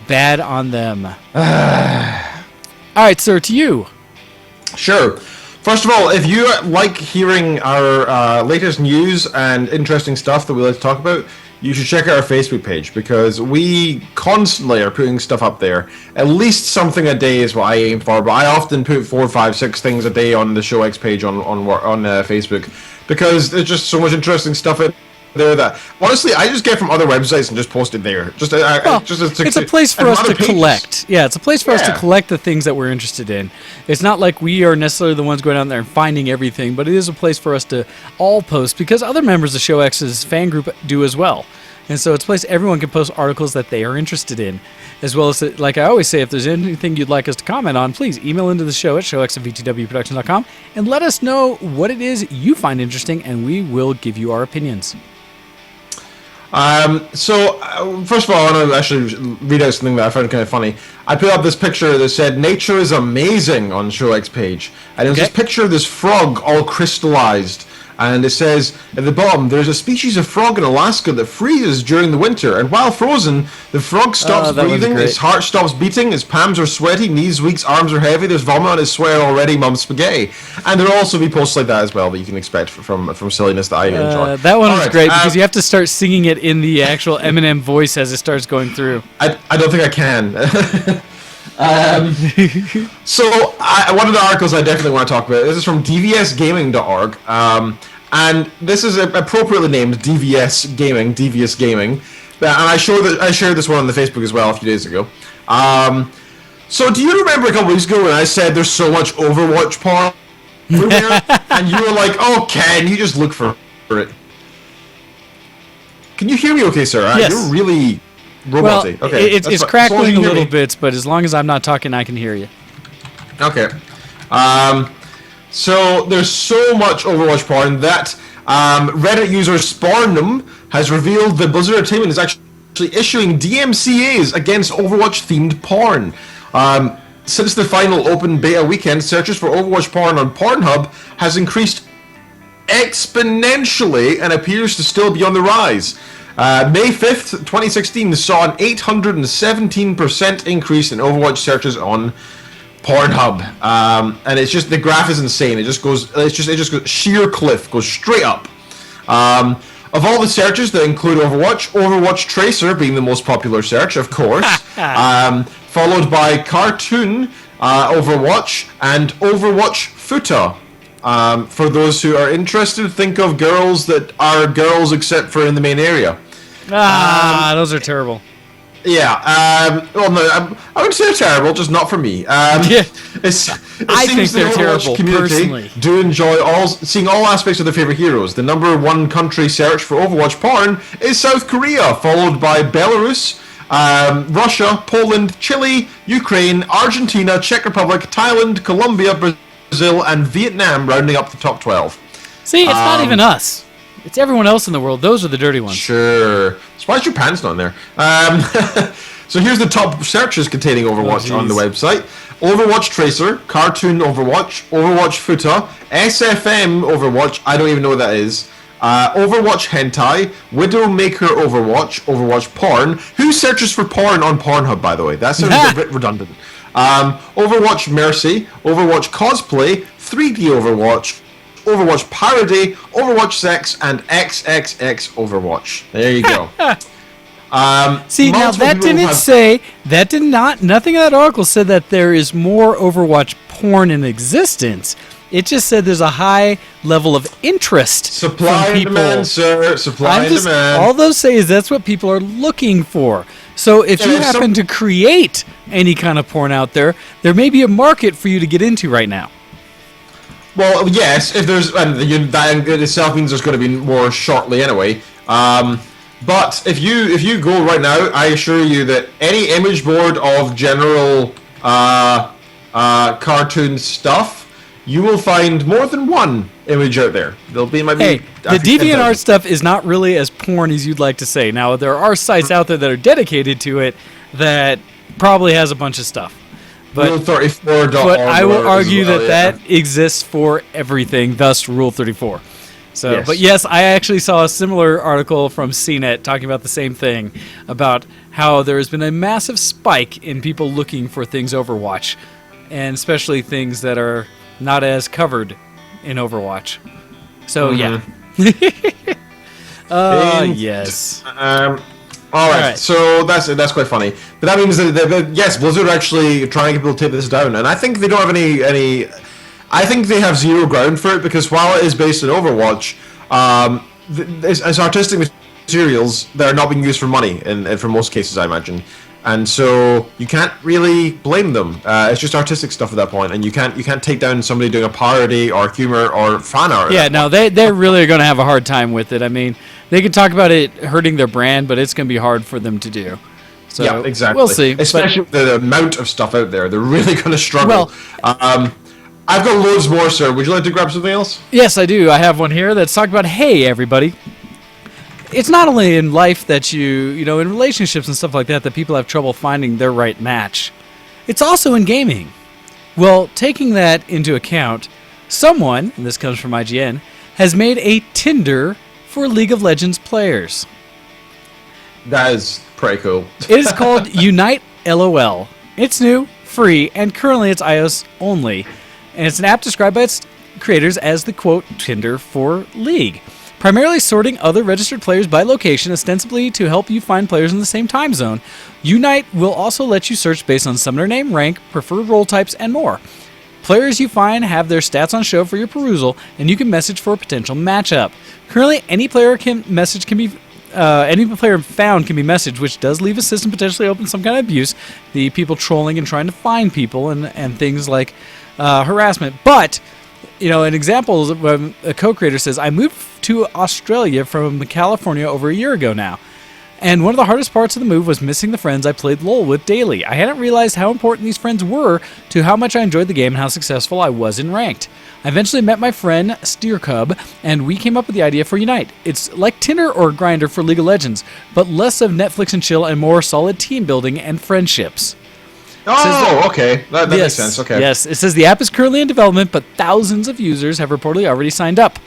bad on them. All right, sir, to you. Sure. First of all, if you like hearing our latest news and interesting stuff that we like to talk about, you should check out our Facebook page, because we constantly are putting stuff up there. At least something a day is what I aim for, but I often put 4, 5, 6 things a day on the Show X page on Facebook, because there's just so much interesting stuff in there that honestly I just get from other websites and just post it there. It's a place for us to collect. Yeah, it's a place for us to collect the things that we're interested in. It's not like we are necessarily the ones going out there and finding everything, but it is a place for us to all post, because other members of Show X's fan group do as well. And so it's a place everyone can post articles that they are interested in, as well as, like I always say, if there's anything you'd like us to comment on, please email into the show at showx@vtwproductions.com and let us know what it is you find interesting, and we will give you our opinions. First of all, I want to actually read out something that I found kind of funny. I put up this picture that said, "Nature is amazing" on Show X page. And it was this picture of this frog all crystallized. And it says at the bottom, there's a species of frog in Alaska that freezes during the winter. And while frozen, the frog stops breathing, its heart stops beating, its palms are sweaty, knees weak, arms are heavy, there's vomit on his swear already, mum's spaghetti. And there'll also be posts like that as well that you can expect from silliness that I enjoy. That one was great because you have to start singing it in the actual Eminem voice as it starts going through. I don't think I can. One of the articles I definitely want to talk about, this is from dvsgaming.org, and this is appropriately named DVS Gaming, Devious Gaming, and I shared this one on the Facebook as well a few days ago. So do you remember a couple weeks ago when I said there's so much Overwatch porn everywhere, and you were like, "Oh, Ken, you just look for it." Can you hear me okay, sir? Yes. You're really roboty. Well, okay, it's crackling a little bit, but as long as I'm not talking, I can hear you. Okay. So there's so much Overwatch porn that Reddit user Sparnum has revealed that Blizzard Entertainment is actually issuing DMCAs against Overwatch-themed porn. Since the final open beta weekend, searches for Overwatch porn on Pornhub has increased exponentially and appears to still be on the rise. May 5th, 2016 saw an 817% increase in Overwatch searches on Pornhub, and it's just the graph is insane. It just goes sheer cliff, goes straight up. Of all the searches that include Overwatch Tracer being the most popular search, of course, followed by cartoon, Overwatch, and Overwatch Futa. For those who are interested, think of girls that are girls except for in the main area. Those are terrible. Yeah, well, no, I would say they're terrible, just not for me. I think they're terrible, personally. Do enjoy seeing all aspects of their favorite heroes. The number one country search for Overwatch porn is South Korea, followed by Belarus, Russia, Poland, Chile, Ukraine, Argentina, Czech Republic, Thailand, Colombia, Brazil, and Vietnam, rounding up the top 12. See, it's not even us. It's everyone else in the world. Those are the dirty ones. Sure. Surprised your pants not in there. So here's the top searches containing Overwatch on the website. Overwatch Tracer, Cartoon Overwatch, Overwatch Futa, SFM Overwatch, I don't even know what that is, Overwatch Hentai, Widowmaker Overwatch, Overwatch Porn. Who searches for porn on Pornhub, by the way? That sounds a bit redundant. Overwatch Mercy, Overwatch Cosplay, 3D Overwatch, Overwatch Parody, Overwatch Sex, and XXX Overwatch. There you go. See, now that nothing in that article said that there is more Overwatch porn in existence. It just said there's a high level of interest Supply from people. And demand, sir. Supply and demand. All those say is that's what people are looking for. So if you happen to create any kind of porn out there, there may be a market for you to get into right now. Well, yes, if there's, and that in itself means there's going to be more shortly anyway. But if you go right now, I assure you that any image board of general cartoon stuff, you will find more than one image out there. There'll be the DeviantArt stuff is not really as porn as you'd like to say. Now there are sites out there that are dedicated to it that probably has a bunch of stuff. But I will argue that exists for everything, thus Rule 34. So, yes. But yes, I actually saw a similar article from CNET talking about the same thing, about how there has been a massive spike in people looking for things Overwatch, and especially things that are not as covered in Overwatch. So, yeah. Yes. All right, so that's quite funny. But that means that yes, Blizzard are actually trying to get people to take this down, and I think they don't have any. I think they have zero ground for it, because while it is based on Overwatch, as artistic materials, they're not being used for money, and for most cases, I imagine. And so you can't really blame them. It's just artistic stuff at that point, and you can't take down somebody doing a parody or humor or fan art. Yeah, no, they're really going to have a hard time with it. I mean, they can talk about it hurting their brand, but it's going to be hard for them to do. So yeah, exactly. We'll see. Especially with the amount of stuff out there, they're really going to struggle. Well, I've got loads more, sir. Would you like to grab something else? Yes, I do. I have one here that's talking about, hey, everybody. It's not only in life that in relationships and stuff like that people have trouble finding their right match. It's also in gaming. Well, taking that into account, someone, and this comes from IGN, has made a Tinder for League of Legends players. That is pretty cool. It is called Unite LOL. It's new, free, and currently it's iOS only. And it's an app described by its creators as the, quote, Tinder for League. Primarily sorting other registered players by location, ostensibly to help you find players in the same time zone. Unite will also let you search based on summoner name, rank, preferred role types, and more. Players you find have their stats on show for your perusal, and you can message for a potential matchup. Currently, any player found can be messaged, which does leave a system potentially open to some kind of abuse. The people trolling and trying to find people and things like harassment. But, an example is when a co-creator says, I moved to Australia from California over a year ago now. And one of the hardest parts of the move was missing the friends I played LoL with daily. I hadn't realized how important these friends were to how much I enjoyed the game and how successful I was in ranked. I eventually met my friend Steercub, and we came up with the idea for Unite. It's like Tinder or Grindr for League of Legends, but less of Netflix and chill and more solid team building and friendships. Okay. That makes sense. Okay. Yes, it says the app is currently in development, but thousands of users have reportedly already signed up.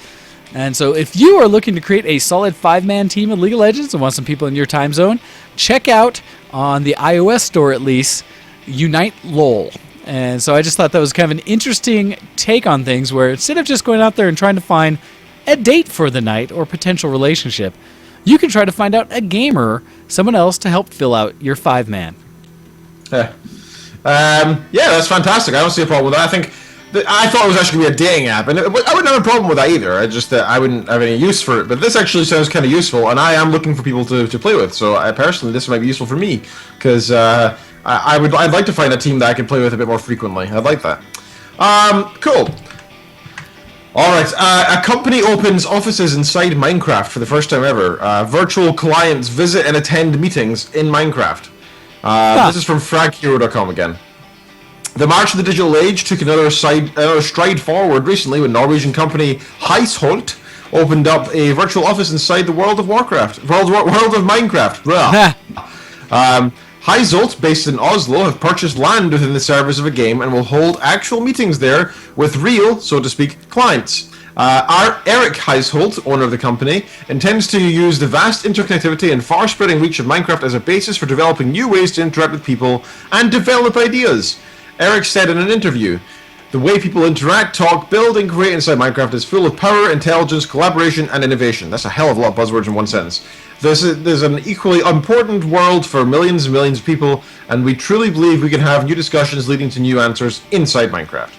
And so if you are looking to create a solid 5-man team of League of Legends and want some people in your time zone, check out, on the iOS store at least, Unite LOL. And so I just thought that was kind of an interesting take on things where instead of just going out there and trying to find a date for the night or potential relationship, you can try to find out a gamer, someone else to help fill out your 5-man. Yeah, that's fantastic. I don't see a problem with that. I thought it was actually going to be a dating app, and I wouldn't have a problem with that either. I just I wouldn't have any use for it. But this actually sounds kind of useful, and I am looking for people to play with. So personally, this might be useful for me because I'd like to find a team that I can play with a bit more frequently. I'd like that. Cool. All right. A company opens offices inside Minecraft for the first time ever. Virtual clients visit and attend meetings in Minecraft. This is from fraghero.com again. The March of the Digital Age took another stride forward recently when Norwegian company Heisholt opened up a virtual office inside the world of Warcraft. World of Minecraft. Heisholt, based in Oslo, have purchased land within the servers of a game and will hold actual meetings there with real, so to speak, clients. Eric Heisholt, owner of the company, intends to use the vast interconnectivity and far-spreading reach of Minecraft as a basis for developing new ways to interact with people and develop ideas. Eric said in an interview, "The way people interact, talk, build, and create inside Minecraft is full of power, intelligence, collaboration, and innovation." That's a hell of a lot of buzzwords in one sentence. There's an equally important world for millions and millions of people, and we truly believe we can have new discussions leading to new answers inside Minecraft.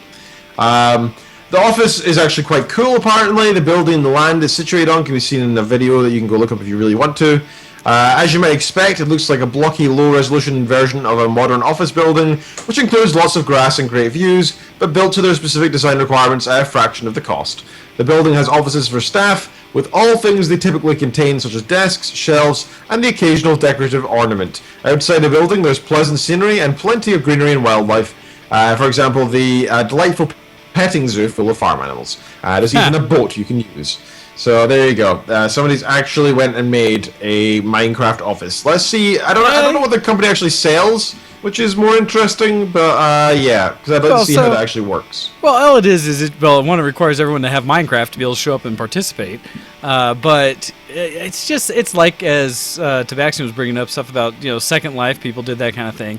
The office is actually quite cool, apparently. The building the land is situated on can be seen in a video that you can go look up if you really want to. As you might expect, it looks like a blocky, low-resolution version of a modern office building, which includes lots of grass and great views, but built to their specific design requirements at a fraction of the cost. The building has offices for staff, with all things they typically contain, such as desks, shelves, and the occasional decorative ornament. Outside the building, there's pleasant scenery and plenty of greenery and wildlife. For example, the delightful petting zoo full of farm animals. There's even a boat you can use. So there you go. Somebody's actually went and made a Minecraft office. Let's see. I don't know what the company actually sells, which is more interesting. But yeah, because I'd like to see how that actually works. Well, all it is it requires everyone to have Minecraft to be able to show up and participate. But it's like as Tabaxian was bringing up stuff about Second Life. People did that kind of thing.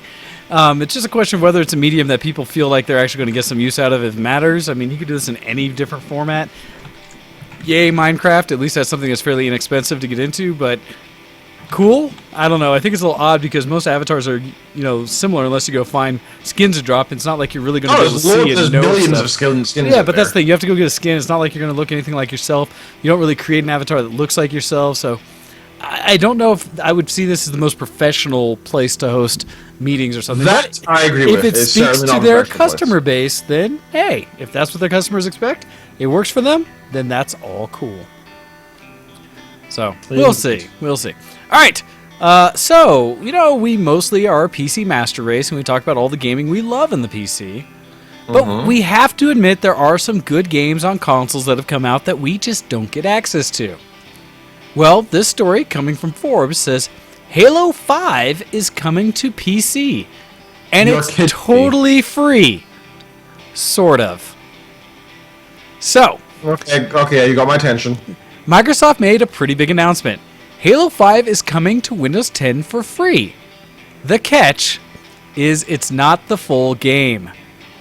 It's just a question of whether it's a medium that people feel like they're actually going to get some use out of if it matters. I mean, you could do this in any different format. Yay, Minecraft. At least that's something that's fairly inexpensive to get into, but cool? I don't know. I think it's a little odd because most avatars are, similar unless you go find skins to drop. It's not like you're really going to be able to see it. There's millions of skins. Yeah, but that's the thing. You have to go get a skin. It's not like you're going to look anything like yourself. You don't really create an avatar that looks like yourself, so I don't know if I would see this as the most professional place to host meetings or something. That I agree with. If it speaks to their customer base, then hey, if that's what their customers expect, it works for them, then that's all cool. So we'll see. All right. So we mostly are a PC master race, and we talk about all the gaming we love in the PC. But we have to admit there are some good games on consoles that have come out that we just don't get access to. Well, this story coming from Forbes says Halo 5 is coming to PC, and it's totally free. Sort of. So, okay, you got my attention. Microsoft made a pretty big announcement. Halo 5 is coming to Windows 10 for free. The catch is it's not the full game.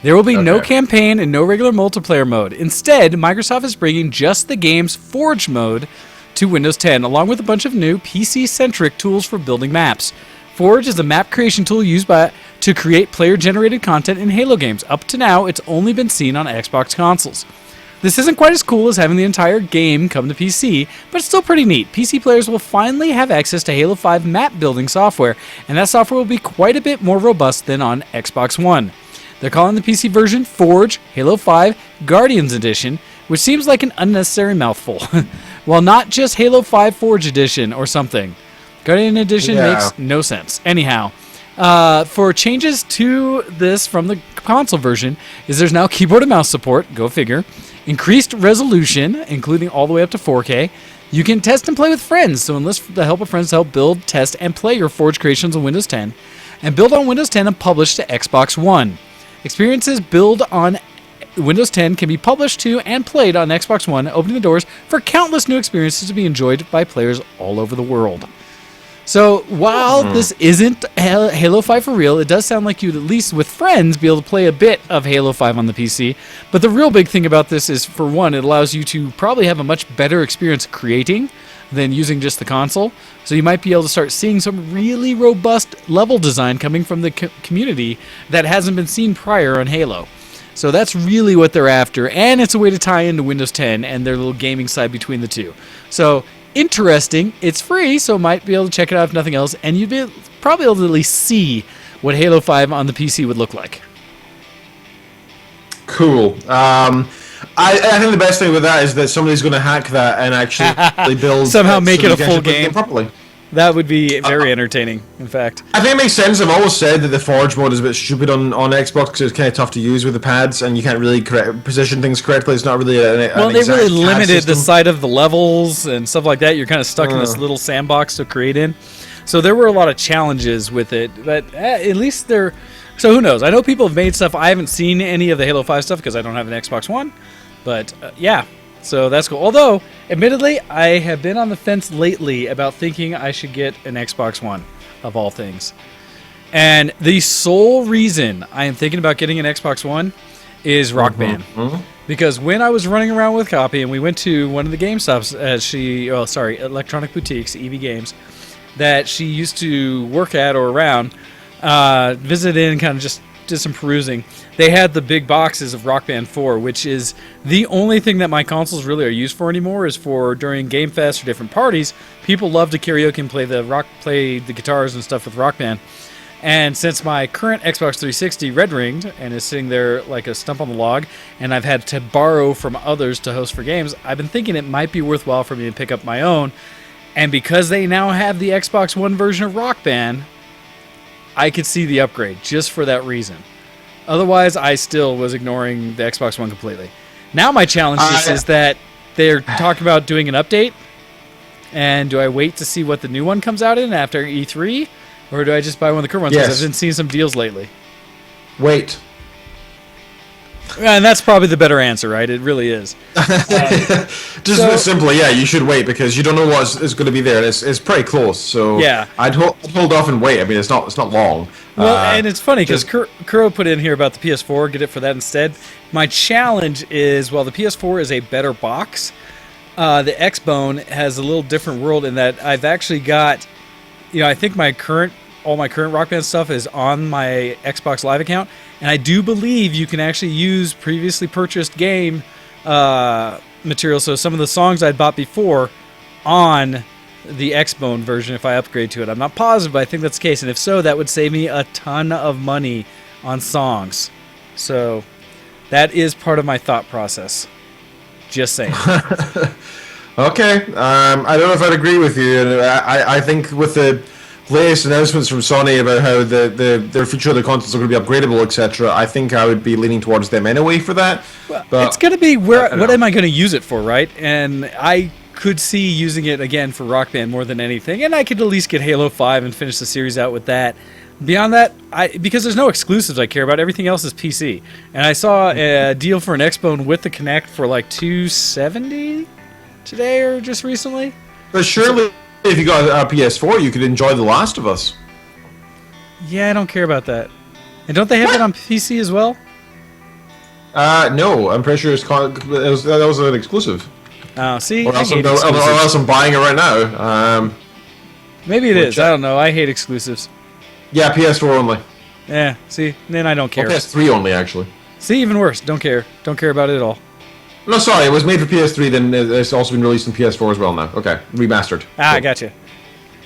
There will be no campaign and no regular multiplayer mode. Instead, Microsoft is bringing just the game's Forge mode to Windows 10, along with a bunch of new PC-centric tools for building maps. Forge is a map creation tool used to create player-generated content in Halo games. Up to now, it's only been seen on Xbox consoles. This isn't quite as cool as having the entire game come to PC, but it's still pretty neat. PC players will finally have access to Halo 5 map building software, and that software will be quite a bit more robust than on Xbox One. They're calling the PC version Forge Halo 5 Guardians Edition, which seems like an unnecessary mouthful. Well, not just Halo 5 Forge Edition or something. Guardian Edition makes no sense. Anyhow, for changes to this from the console version, there's now keyboard and mouse support, go figure, increased resolution, including all the way up to 4K. You can test and play with friends, so enlist the help of friends to help build, test, and play your Forge creations on Windows 10, and build on Windows 10 and publish to Xbox One. Experiences build on Windows 10 can be published to and played on Xbox One, opening the doors for countless new experiences to be enjoyed by players all over the world. So while this isn't Halo 5 for real, it does sound like you'd at least with friends be able to play a bit of Halo 5 on the PC. But the real big thing about this is, for one, it allows you to probably have a much better experience creating than using just the console. So you might be able to start seeing some really robust level design coming from the community that hasn't been seen prior on Halo. So that's really what they're after, and it's a way to tie into Windows 10 and their little gaming side between the two. So interesting. It's free, so might be able to check it out if nothing else, and you'd be probably able to at least see what Halo 5 on the PC would look like. Cool. I think the best thing with that is that somebody's going to hack that and actually build somehow make so it a you can full actually play the game properly. That would be very entertaining, in fact. I think it makes sense. I've always said that the Forge mode is a bit stupid on Xbox because it's kind of tough to use with the pads and you can't really position things correctly. It's not really an they exact really pad limited the system. side of the levels and stuff like that. You're kind of stuck in this little sandbox to create in. So there were a lot of challenges with it, but at least they're... So who knows? I know people have made stuff. I haven't seen any of the Halo 5 stuff because I don't have an Xbox One. But yeah, so that's cool. Although, admittedly, I have been on the fence lately about thinking I should get an Xbox One, of all things. And the sole reason I am thinking about getting an Xbox One is Rock Band. Because when I was running around with Copy and we went to one of the GameStops, Electronic Boutiques, EB Games, that she used to work at or around, visited and kind of just did some perusing. They had the big boxes of Rock Band 4, which is the only thing that my consoles really are used for anymore, is for during Game Fest or different parties. People love to karaoke and play the guitars and stuff with Rock Band. And since my current Xbox 360 red-ringed and is sitting there like a stump on the log, and I've had to borrow from others to host for games, I've been thinking it might be worthwhile for me to pick up my own. And because they now have the Xbox One version of Rock Band, I could see the upgrade just for that reason. Otherwise, I still was ignoring the Xbox One completely. Now my challenge is that they're talking about doing an update. And do I wait to see what the new one comes out in after E3? Or do I just buy one of the current ones? Because I've been seeing some deals lately. Wait. And that's probably the better answer, right? It really is. Just simply, yeah, you should wait because you don't know what is going to be there. It's pretty close, so yeah. I'd hold off and wait. I mean, it's not long. Well, and it's funny because Kuro put in here about the PS4, get it for that instead. My challenge is, while the PS4 is a better box, the X-Bone has a little different world in that I've actually got, I think all my current Rock Band stuff is on my Xbox Live account, and I do believe you can actually use previously purchased game material, so some of the songs I'd bought before on the X-Bone version if I upgrade to it. I'm not positive, but I think that's the case, and if so, that would save me a ton of money on songs. So that is part of my thought process. Just saying. Okay. I don't know if I'd agree with you. I think with the latest announcements from Sony about how their future of the consoles are going to be upgradable, etc., I think I would be leaning towards them anyway for that. Well, but it's going to be what am I going to use it for, right? And I could see using it again for Rock Band more than anything, and I could at least get Halo 5 and finish the series out with that. Beyond that, because there's no exclusives I care about, everything else is PC. And I saw a deal for an X-Bone with the Kinect for like $270 today or just recently. But surely, if you got a PS4, you could enjoy The Last of Us. Yeah, I don't care about that. And don't they have it on PC as well? No, I'm pretty sure that was an exclusive. Oh, see, Or I else, hate or exclusives. else I'm buying it right now. Maybe it is. I don't know. I hate exclusives. Yeah, PS4 only. Yeah, see, then I don't care. Or PS3 only, actually. See, even worse. Don't care. Don't care about it at all. No, sorry, it was made for PS3, then it's also been released on PS4 as well now. Okay, remastered. Ah, I gotcha.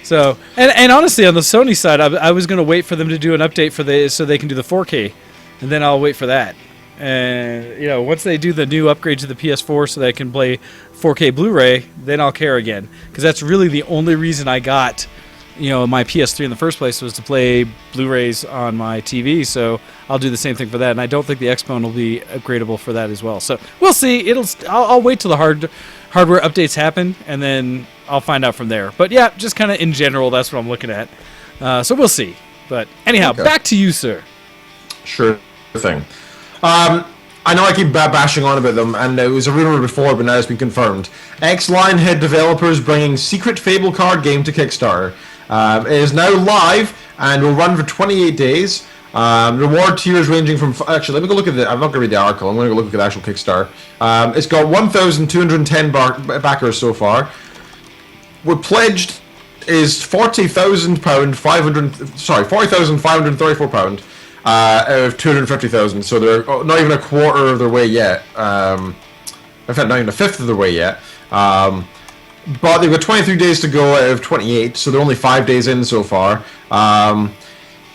So, and honestly, on the Sony side, I was going to wait for them to do an update so they can do the 4K, and then I'll wait for that. And, once they do the new upgrade to the PS4 so that I can play 4K Blu-ray, then I'll care again. Because that's really the only reason I got, my PS3 in the first place, was to play Blu-rays on my TV. So I'll do the same thing for that. And I don't think the X-Bone will be upgradable for that as well. So we'll see. I'll wait till the hardware updates happen, and then I'll find out from there. But yeah, just kind of in general, that's what I'm looking at. So we'll see. But anyhow, back to you, sir. Sure thing. I know I keep bashing on about them, and it was a rumor before, but now it's been confirmed. X-Lionhead developers bringing secret Fable card game to Kickstarter. It is now live and will run for 28 days. Reward tiers ranging from... Actually, let me go look at the... I'm not going to read the article. I'm going to go look at the actual Kickstarter. It's got 1,210 backers so far. What pledged is £40,534 out of 250,000. So they're not even a quarter of their way yet. In fact, not even a fifth of their way yet. But they've got 23 days to go out of 28, so they're only 5 days in so far.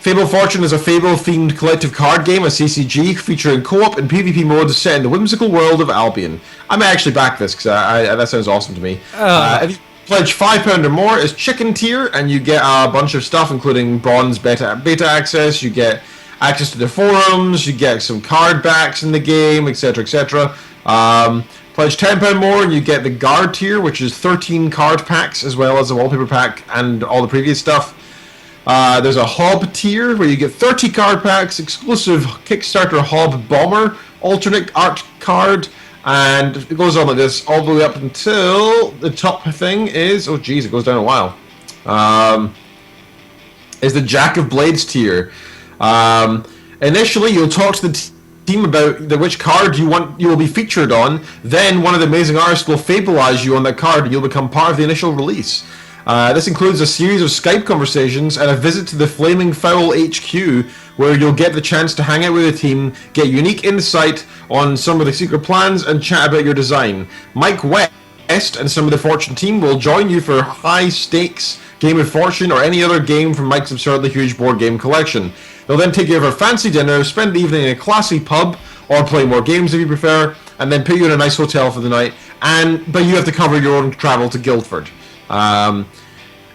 Fable Fortune is a Fable-themed collective card game, a CCG, featuring co-op and PvP modes set in the whimsical world of Albion. I may actually back this, because that sounds awesome to me. If you pledge £5 or more, it's chicken tier, and you get a bunch of stuff, including bronze beta access, you get access to the forums, you get some card backs in the game, etc., etc. Pledge £10 more, and you get the guard tier, which is 13 card packs, as well as a wallpaper pack and all the previous stuff. There's a Hob tier where you get 30 card packs, exclusive Kickstarter Hob Bomber, alternate art card, and it goes on like this all the way up until the top thing is... Oh geez, it goes down a while. Is the Jack of Blades tier. Initially, you'll talk to the team about which card you will be featured on. Then one of the amazing artists will fableize you on that card, and you'll become part of the initial release. This includes a series of Skype conversations and a visit to the Flaming Fowl HQ, where you'll get the chance to hang out with the team, get unique insight on some of the secret plans, and chat about your design. Mike West and some of the Fortune team will join you for high-stakes Game of Fortune or any other game from Mike's absurdly huge board game collection. They'll then take you over a fancy dinner, spend the evening in a classy pub, or play more games if you prefer, and then put you in a nice hotel for the night, but you have to cover your own travel to Guildford.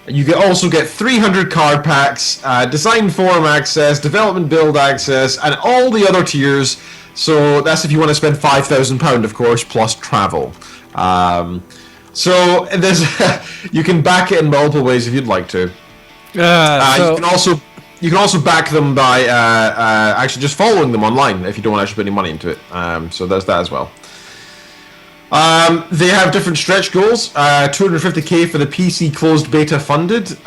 You can also get 300 card packs, design forum access, development build access, and all the other tiers. So that's if you want to spend £5,000, of course, plus travel. So there's you can back it in multiple ways if you'd like to. You can also back them by actually just following them online if you don't want to actually put any money into it. So there's that as well. They have different stretch goals. 250k for the PC closed beta funded.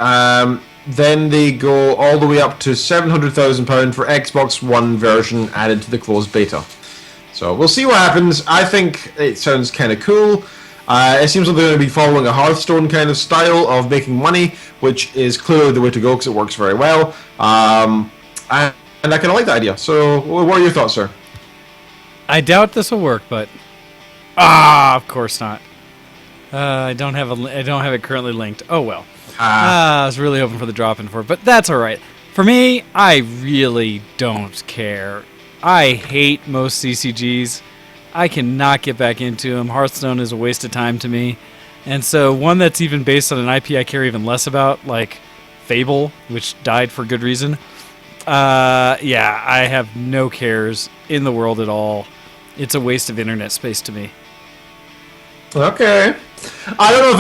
Then they go all the way up to £700,000 for Xbox One version added to the closed beta. So we'll see what happens. I think it sounds kind of cool. It seems like they're going to be following a Hearthstone kind of style of making money, which is clearly the way to go because it works very well. And I kind of like the idea. So what are your thoughts, sir? I doubt this will work, but of course not. I don't have it currently linked. Oh well. I was really hoping for the drop-in for it, but that's all right. For me, I really don't care. I hate most CCGs. I cannot get back into them. Hearthstone is a waste of time to me. And so one that's even based on an IP I care even less about, like Fable, which died for good reason. Yeah, I have no cares in the world at all. It's a waste of internet space to me. Okay. I don't know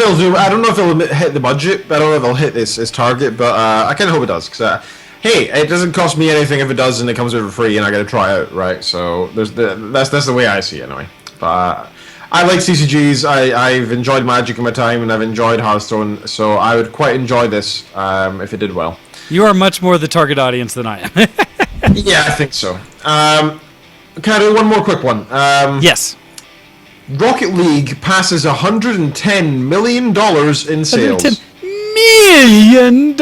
if they'll hit the budget. I don't know if they'll hit its target, but I kind of hope it does. Because hey, it doesn't cost me anything if it does, and it comes over free, and I got to try it out, right? So that's the way I see it anyway. But I like CCGs. I've enjoyed Magic in my time, and I've enjoyed Hearthstone. So I would quite enjoy this if it did well. You are much more the target audience than I am. Yeah, I think so. Can I do one more quick one? Yes. Rocket League passes $110 million in sales. $110 million!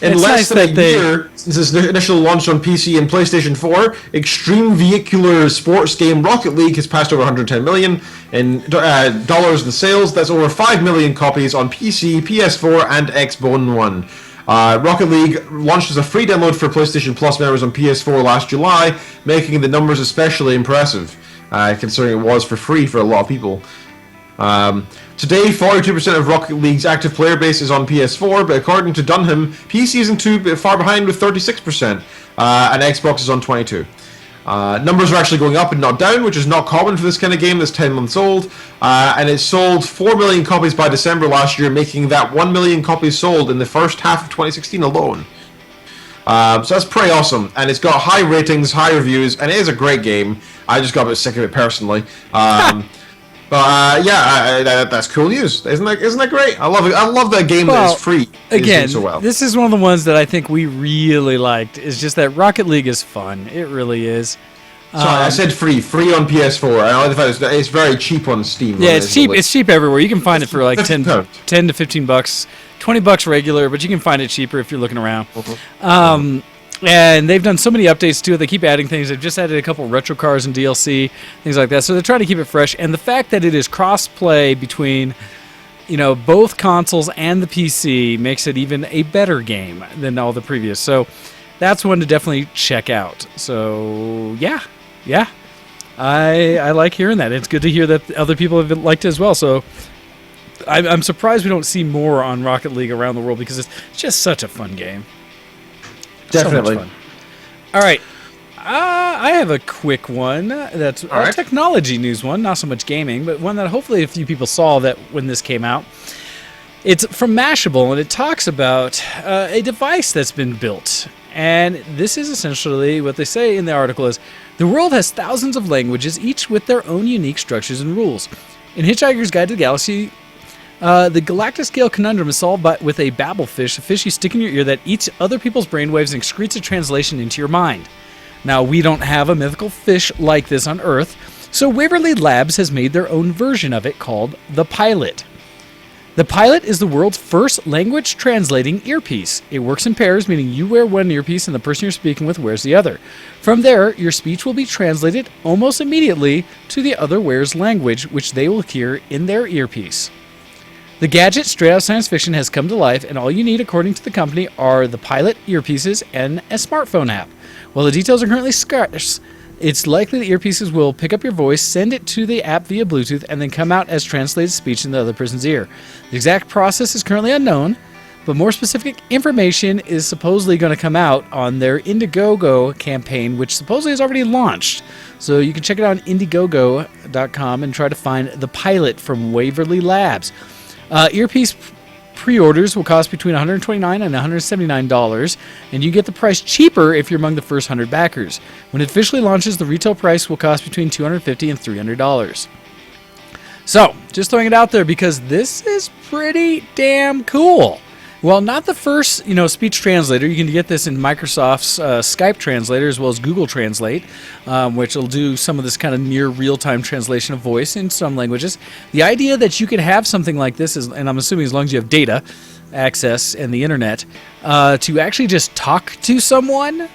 In less than a year since its initial launch on PC and PlayStation 4, extreme vehicular sports game Rocket League has passed over $110 million in dollars in sales. That's over 5 million copies on PC, PS4, and Xbox One. Rocket League launched as a free download for PlayStation Plus members on PS4 last July, making the numbers especially impressive, considering it was for free for a lot of people. Today, 42% of Rocket League's active player base is on PS4, but according to Dunham, PC isn't too far behind with 36%, and Xbox is on 22%. Numbers are actually going up and not down, which is not common for this kind of game that's 10 months old, and it sold 4 million copies by December last year, making that 1 million copies sold in the first half of 2016 alone. So that's pretty awesome, and it's got high ratings, high reviews, and it is a great game. I just got a bit sick of it personally. But that's cool news. Isn't that great? I love it. I love that game that is free. Again, so well. this is one of the ones that I think we really liked. Is just that Rocket League is fun. It really is. Sorry, I said free on PS4. I know the fact it's very cheap on Steam. Yeah, it's cheap. It's cheap everywhere. You can find it for like 10 to $15, $20 regular, but you can find it cheaper if you're looking around. And they've done so many updates to it. They keep adding things. They've just added a couple retro cars and DLC, things like that. So they're trying to keep it fresh. And the fact that it is cross-play between, both consoles and the PC makes it even a better game than all the previous. So that's one to definitely check out. So yeah, I like hearing that. It's good to hear that other people have liked it as well. So I'm surprised we don't see more on Rocket League around the world because it's just such a fun game. Definitely. So much fun. All right. I have a quick one that's a technology news one, not so much gaming, but one that hopefully a few people saw that when this came out. It's from Mashable, and it talks about a device that's been built. And this is essentially what they say in the article is, the world has thousands of languages, each with their own unique structures and rules. In Hitchhiker's Guide to the Galaxy, the galactic scale conundrum is solved with a babblefish, a fish you stick in your ear that eats other people's brainwaves and excretes a translation into your mind. Now, we don't have a mythical fish like this on Earth, so Waverly Labs has made their own version of it called the Pilot. The Pilot is the world's first language translating earpiece. It works in pairs, meaning you wear one earpiece and the person you're speaking with wears the other. From there, your speech will be translated almost immediately to the other wearer's language, which they will hear in their earpiece. The gadget, straight out of science fiction, has come to life, and all you need, according to the company, are the Pilot earpieces and a smartphone app. While the details are currently scarce, it's likely the earpieces will pick up your voice, send it to the app via Bluetooth, and then come out as translated speech in the other person's ear. The exact process is currently unknown, but more specific information is supposedly going to come out on their Indiegogo campaign, which supposedly has already launched. So you can check it out on Indiegogo.com and try to find the Pilot from Waverly Labs. Earpiece pre-orders will cost between $129 and $179, and you get the price cheaper if you're among the first 100 backers. When it officially launches, the retail price will cost between $250 and $300. So, just throwing it out there because this is pretty damn cool. Well, not the first, speech translator. You can get this in Microsoft's Skype translator as well as Google Translate, which will do some of this kind of near real-time translation of voice in some languages. The idea that you could have something like this is, and I'm assuming as long as you have data access and the internet, to actually just talk to someone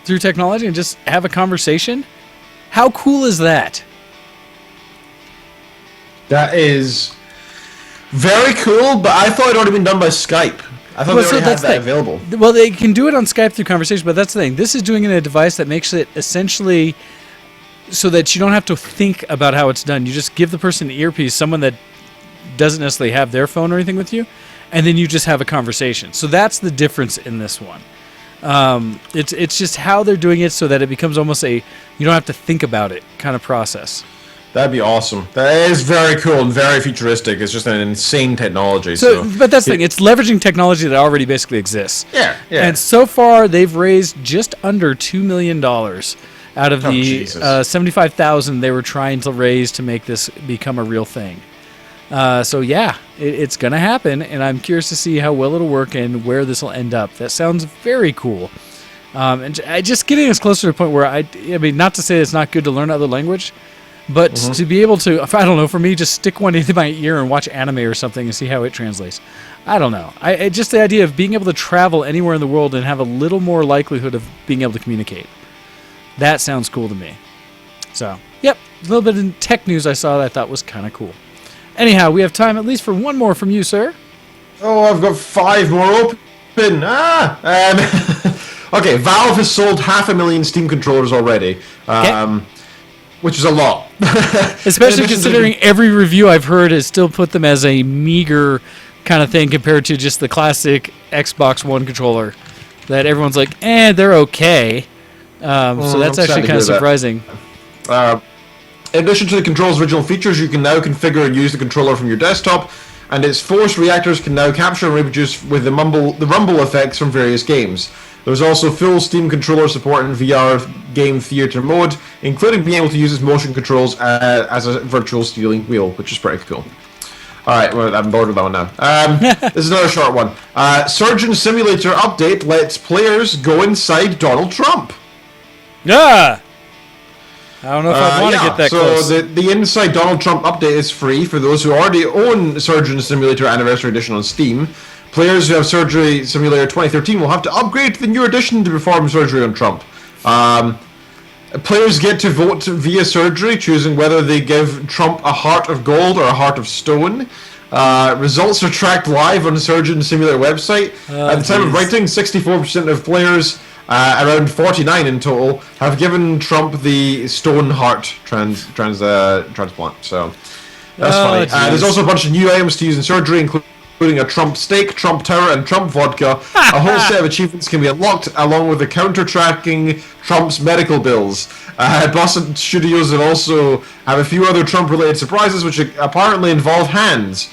through technology and just have a conversation. How cool is that? That is very cool, but I thought it had already been done by Skype. I thought they already had that available. Well, they can do it on Skype through conversation, but that's the thing. This is doing it in a device that makes it essentially so that you don't have to think about how it's done. You just give the person an earpiece, someone that doesn't necessarily have their phone or anything with you, and then you just have a conversation. So that's the difference in this one. It's just how they're doing it so that it becomes almost you don't have to think about it kind of process. That'd be awesome. That is very cool and very futuristic. It's just an insane technology. But that's the thing. It's leveraging technology that already basically exists. Yeah. And so far, they've raised just under $2 million out of the $75,000 they were trying to raise to make this become a real thing. It's going to happen, and I'm curious to see how well it'll work and where this will end up. That sounds very cool. And just getting us closer to the point where I mean, not to say it's not good to learn another language, but to be able to, I don't know, for me, just stick one into my ear and watch anime or something and see how it translates. I don't know. Just the idea of being able to travel anywhere in the world and have a little more likelihood of being able to communicate. That sounds cool to me. So, yep, a little bit in tech news I saw that I thought was kind of cool. Anyhow, we have time at least for one more from you, sir. Oh, I've got 5 more open. Okay, Valve has sold 500,000 Steam controllers already. Which is a lot. Especially considering every review I've heard has still put them as a meager kind of thing compared to just the classic Xbox One controller. That everyone's like, they're okay. So that's actually kind of surprising. In addition to the controller's original features, you can now configure and use the controller from your desktop, and its force reactors can now capture and reproduce with the rumble effects from various games. There's also full Steam controller support in VR game theater mode, including being able to use its motion controls as a virtual steering wheel, which is pretty cool. Alright, well, I'm bored with that one now. This is another short one. Surgeon Simulator update lets players go inside Donald Trump. Yeah! I don't know if I want to get that close. So the Inside Donald Trump update is free for those who already own Surgeon Simulator Anniversary Edition on Steam. Players who have Surgery Simulator 2013 will have to upgrade to the new edition to perform surgery on Trump. Players get to vote via surgery, choosing whether they give Trump a heart of gold or a heart of stone. Results are tracked live on the Surgeon Simulator website. At the time of writing, 64% of players, around 49 in total, have given Trump the stone heart transplant. So that's funny. There's also a bunch of new items to use in surgery, including a Trump steak, Trump tower, and Trump vodka. A whole set of achievements can be unlocked, along with the counter-tracking Trump's medical bills. Boston Studios also have a few other Trump-related surprises, which apparently involve hands.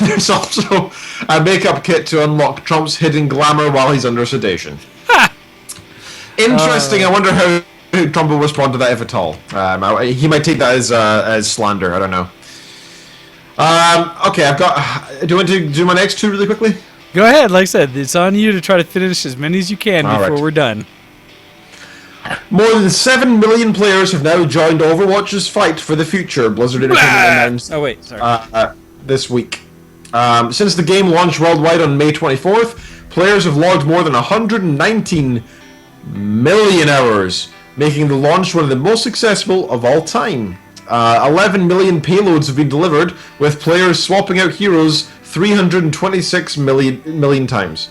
There's also a makeup kit to unlock Trump's hidden glamour while he's under sedation. Interesting. I wonder how Trump will respond to that, if at all. He might take that as slander. I don't know. Okay, do you want to do my next two really quickly? Go ahead. Like I said, it's on you to try to finish as many as you can before we're done. More than 7 million players have now joined Overwatch's fight for the future, Blizzard announced this week. Since the game launched worldwide on May 24th, players have logged more than 119 million hours, making the launch one of the most successful of all time. 11 million payloads have been delivered, with players swapping out heroes 326 million times.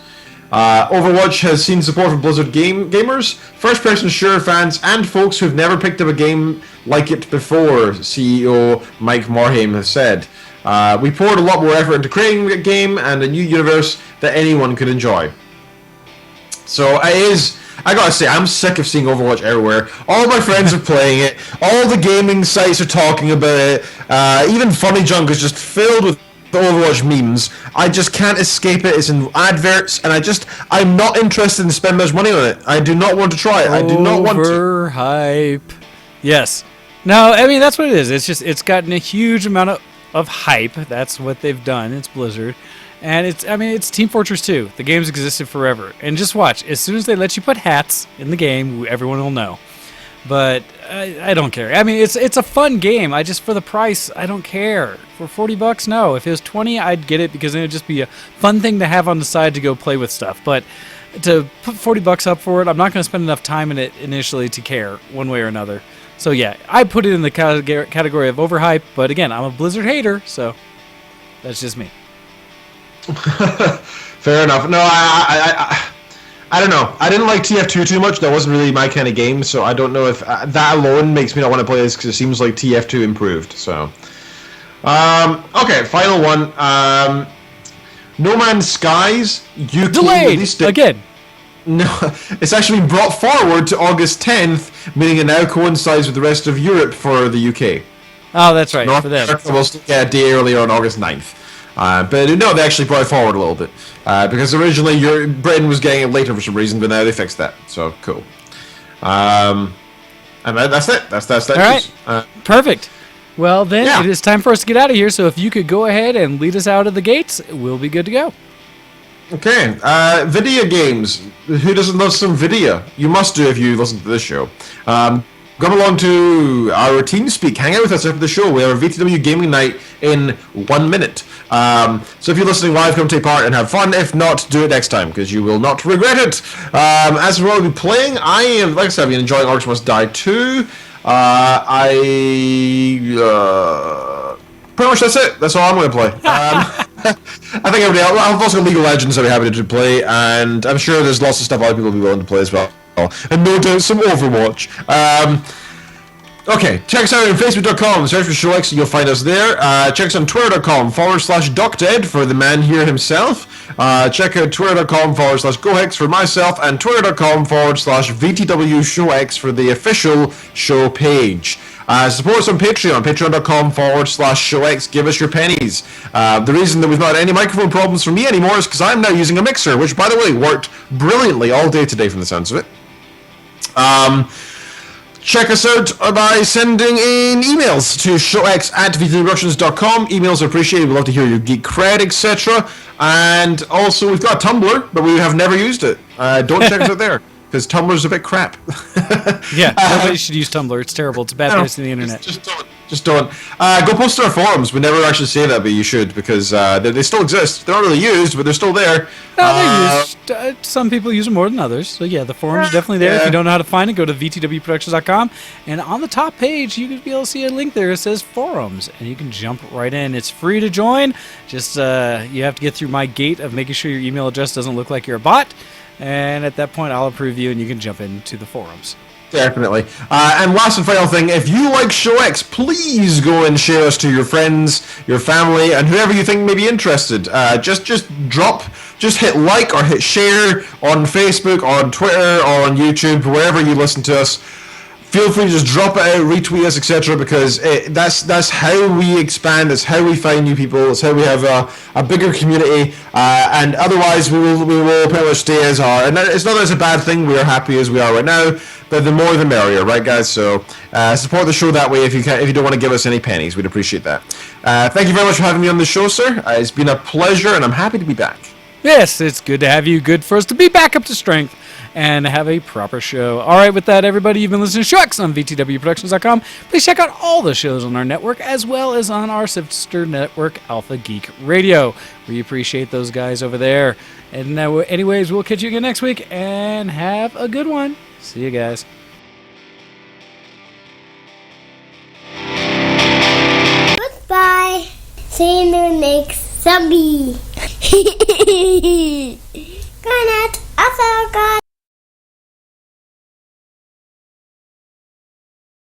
Overwatch has seen support from Blizzard gamers, first-person shooter fans, and folks who've never picked up a game like it before, CEO Mike Morhaime has said. We poured a lot more effort into creating a game and a new universe that anyone could enjoy. So it is... I gotta say, I'm sick of seeing Overwatch everywhere. All my friends are playing it. All the gaming sites are talking about it. Even Funny Junk is just filled with Overwatch memes. I just can't escape it. It's in adverts, and I'm not interested in spending much money on it. I do not want to try it. I do not want to. Overhype. Yes. No, I mean, that's what it is. It's gotten a huge amount of hype. That's what they've done. It's Blizzard. And it's Team Fortress 2. The game's existed forever. And just watch. As soon as they let you put hats in the game, everyone will know. But I don't care. I mean, it's a fun game. For the price, I don't care. For $40, no. If it was $20, I'd get it because it would just be a fun thing to have on the side to go play with stuff. But to put $40 up for it, I'm not going to spend enough time in it initially to care one way or another. So yeah, I put it in the category of overhype. But again, I'm a Blizzard hater, so that's just me. Fair enough. No, I don't know. I didn't like TF2 too much. That wasn't really my kind of game, so I don't know if that alone makes me not want to play this because it seems like TF2 improved. So, okay, final one. No Man's Skies UK delayed again. No, it's actually been brought forward to August 10th, meaning it now coincides with the rest of Europe for the UK. Oh, that's right. North for them. America will still get a day earlier on August 9th. But no, they actually brought it forward a little bit. Because originally Britain was getting it later for some reason, but now they fixed that. So, cool. And that's it. That's all right. Perfect. Well, then it is time for us to get out of here. So if you could go ahead and lead us out of the gates, we'll be good to go. Okay. Video games. Who doesn't love some video? You must do if you listen to this show. Come along to our TeamSpeak. Hang out with us after the show. We have a VTW gaming night in 1 minute. So if you're listening live, come take part and have fun. If not, do it next time because you will not regret it. As we'll be playing, like I said, I've been enjoying Orcs Must Die 2. Pretty much that's it. That's all I'm going to play. I think everybody else. I've also got League of Legends that we're happy to play, and I'm sure there's lots of stuff other people will be willing to play as well. And no doubt some Overwatch. Okay, check us out on Facebook.com, search for ShowX, you'll find us there. Check us on Twitter.com/DuckDead for the man here himself. Check out Twitter.com/GoHex for myself, and Twitter.com/VTWShowX for the official show page. Support us on Patreon, patreon.com/showx. Give us your pennies. The reason that we've not had any microphone problems for me anymore is because I'm now using a mixer, which, by the way, worked brilliantly all day today from the sounds of it. Check us out by sending in emails to showx@vtproductions.com. Emails are appreciated. We'd love to hear your geek cred, etc. And also, we've got Tumblr, but we have never used it. Don't check us out there, because Tumblr's a bit crap. Yeah, nobody should use Tumblr. It's terrible. It's a bad place on the internet. Just don't. Go post to our forums. We never actually say that, but you should, because they still exist. They're not really used, but they're still there. No, they're used. Some people use them more than others. So yeah, the forum's definitely there. If you don't know how to find it, go to vtwproductions.com. And on the top page, you can be able to see a link there that says forums. And you can jump right in. It's free to join. Just you have to get through my gate of making sure your email address doesn't look like you're a bot. And at that point, I'll approve you, and you can jump into the forums. Definitely. And last and final thing, if you like Show X, please go and share us to your friends, your family, and whoever you think may be interested. Just hit like or hit share on Facebook, on Twitter, or on YouTube, wherever you listen to us. Feel free to just drop it out, retweet us, etc. Because that's how we expand. That's how we find new people. That's how we have a bigger community. And otherwise, we will pretty much stay as are. And it's not that it's a bad thing. We are happy as we are right now. But the more the merrier, right, guys? So support the show that way. If you don't want to give us any pennies, we'd appreciate that. Thank you very much for having me on the show, sir. It's been a pleasure, and I'm happy to be back. Yes, it's good to have you. Good for us to be back up to strength and have a proper show. All right, with that, everybody, you've been listening to Show X on vtwproductions.com. Please check out all the shows on our network, as well as on our sister network, Alpha Geek Radio. We appreciate those guys over there. And anyways, we'll catch you again next week, and have a good one. See you guys. Goodbye. See you in the next subby.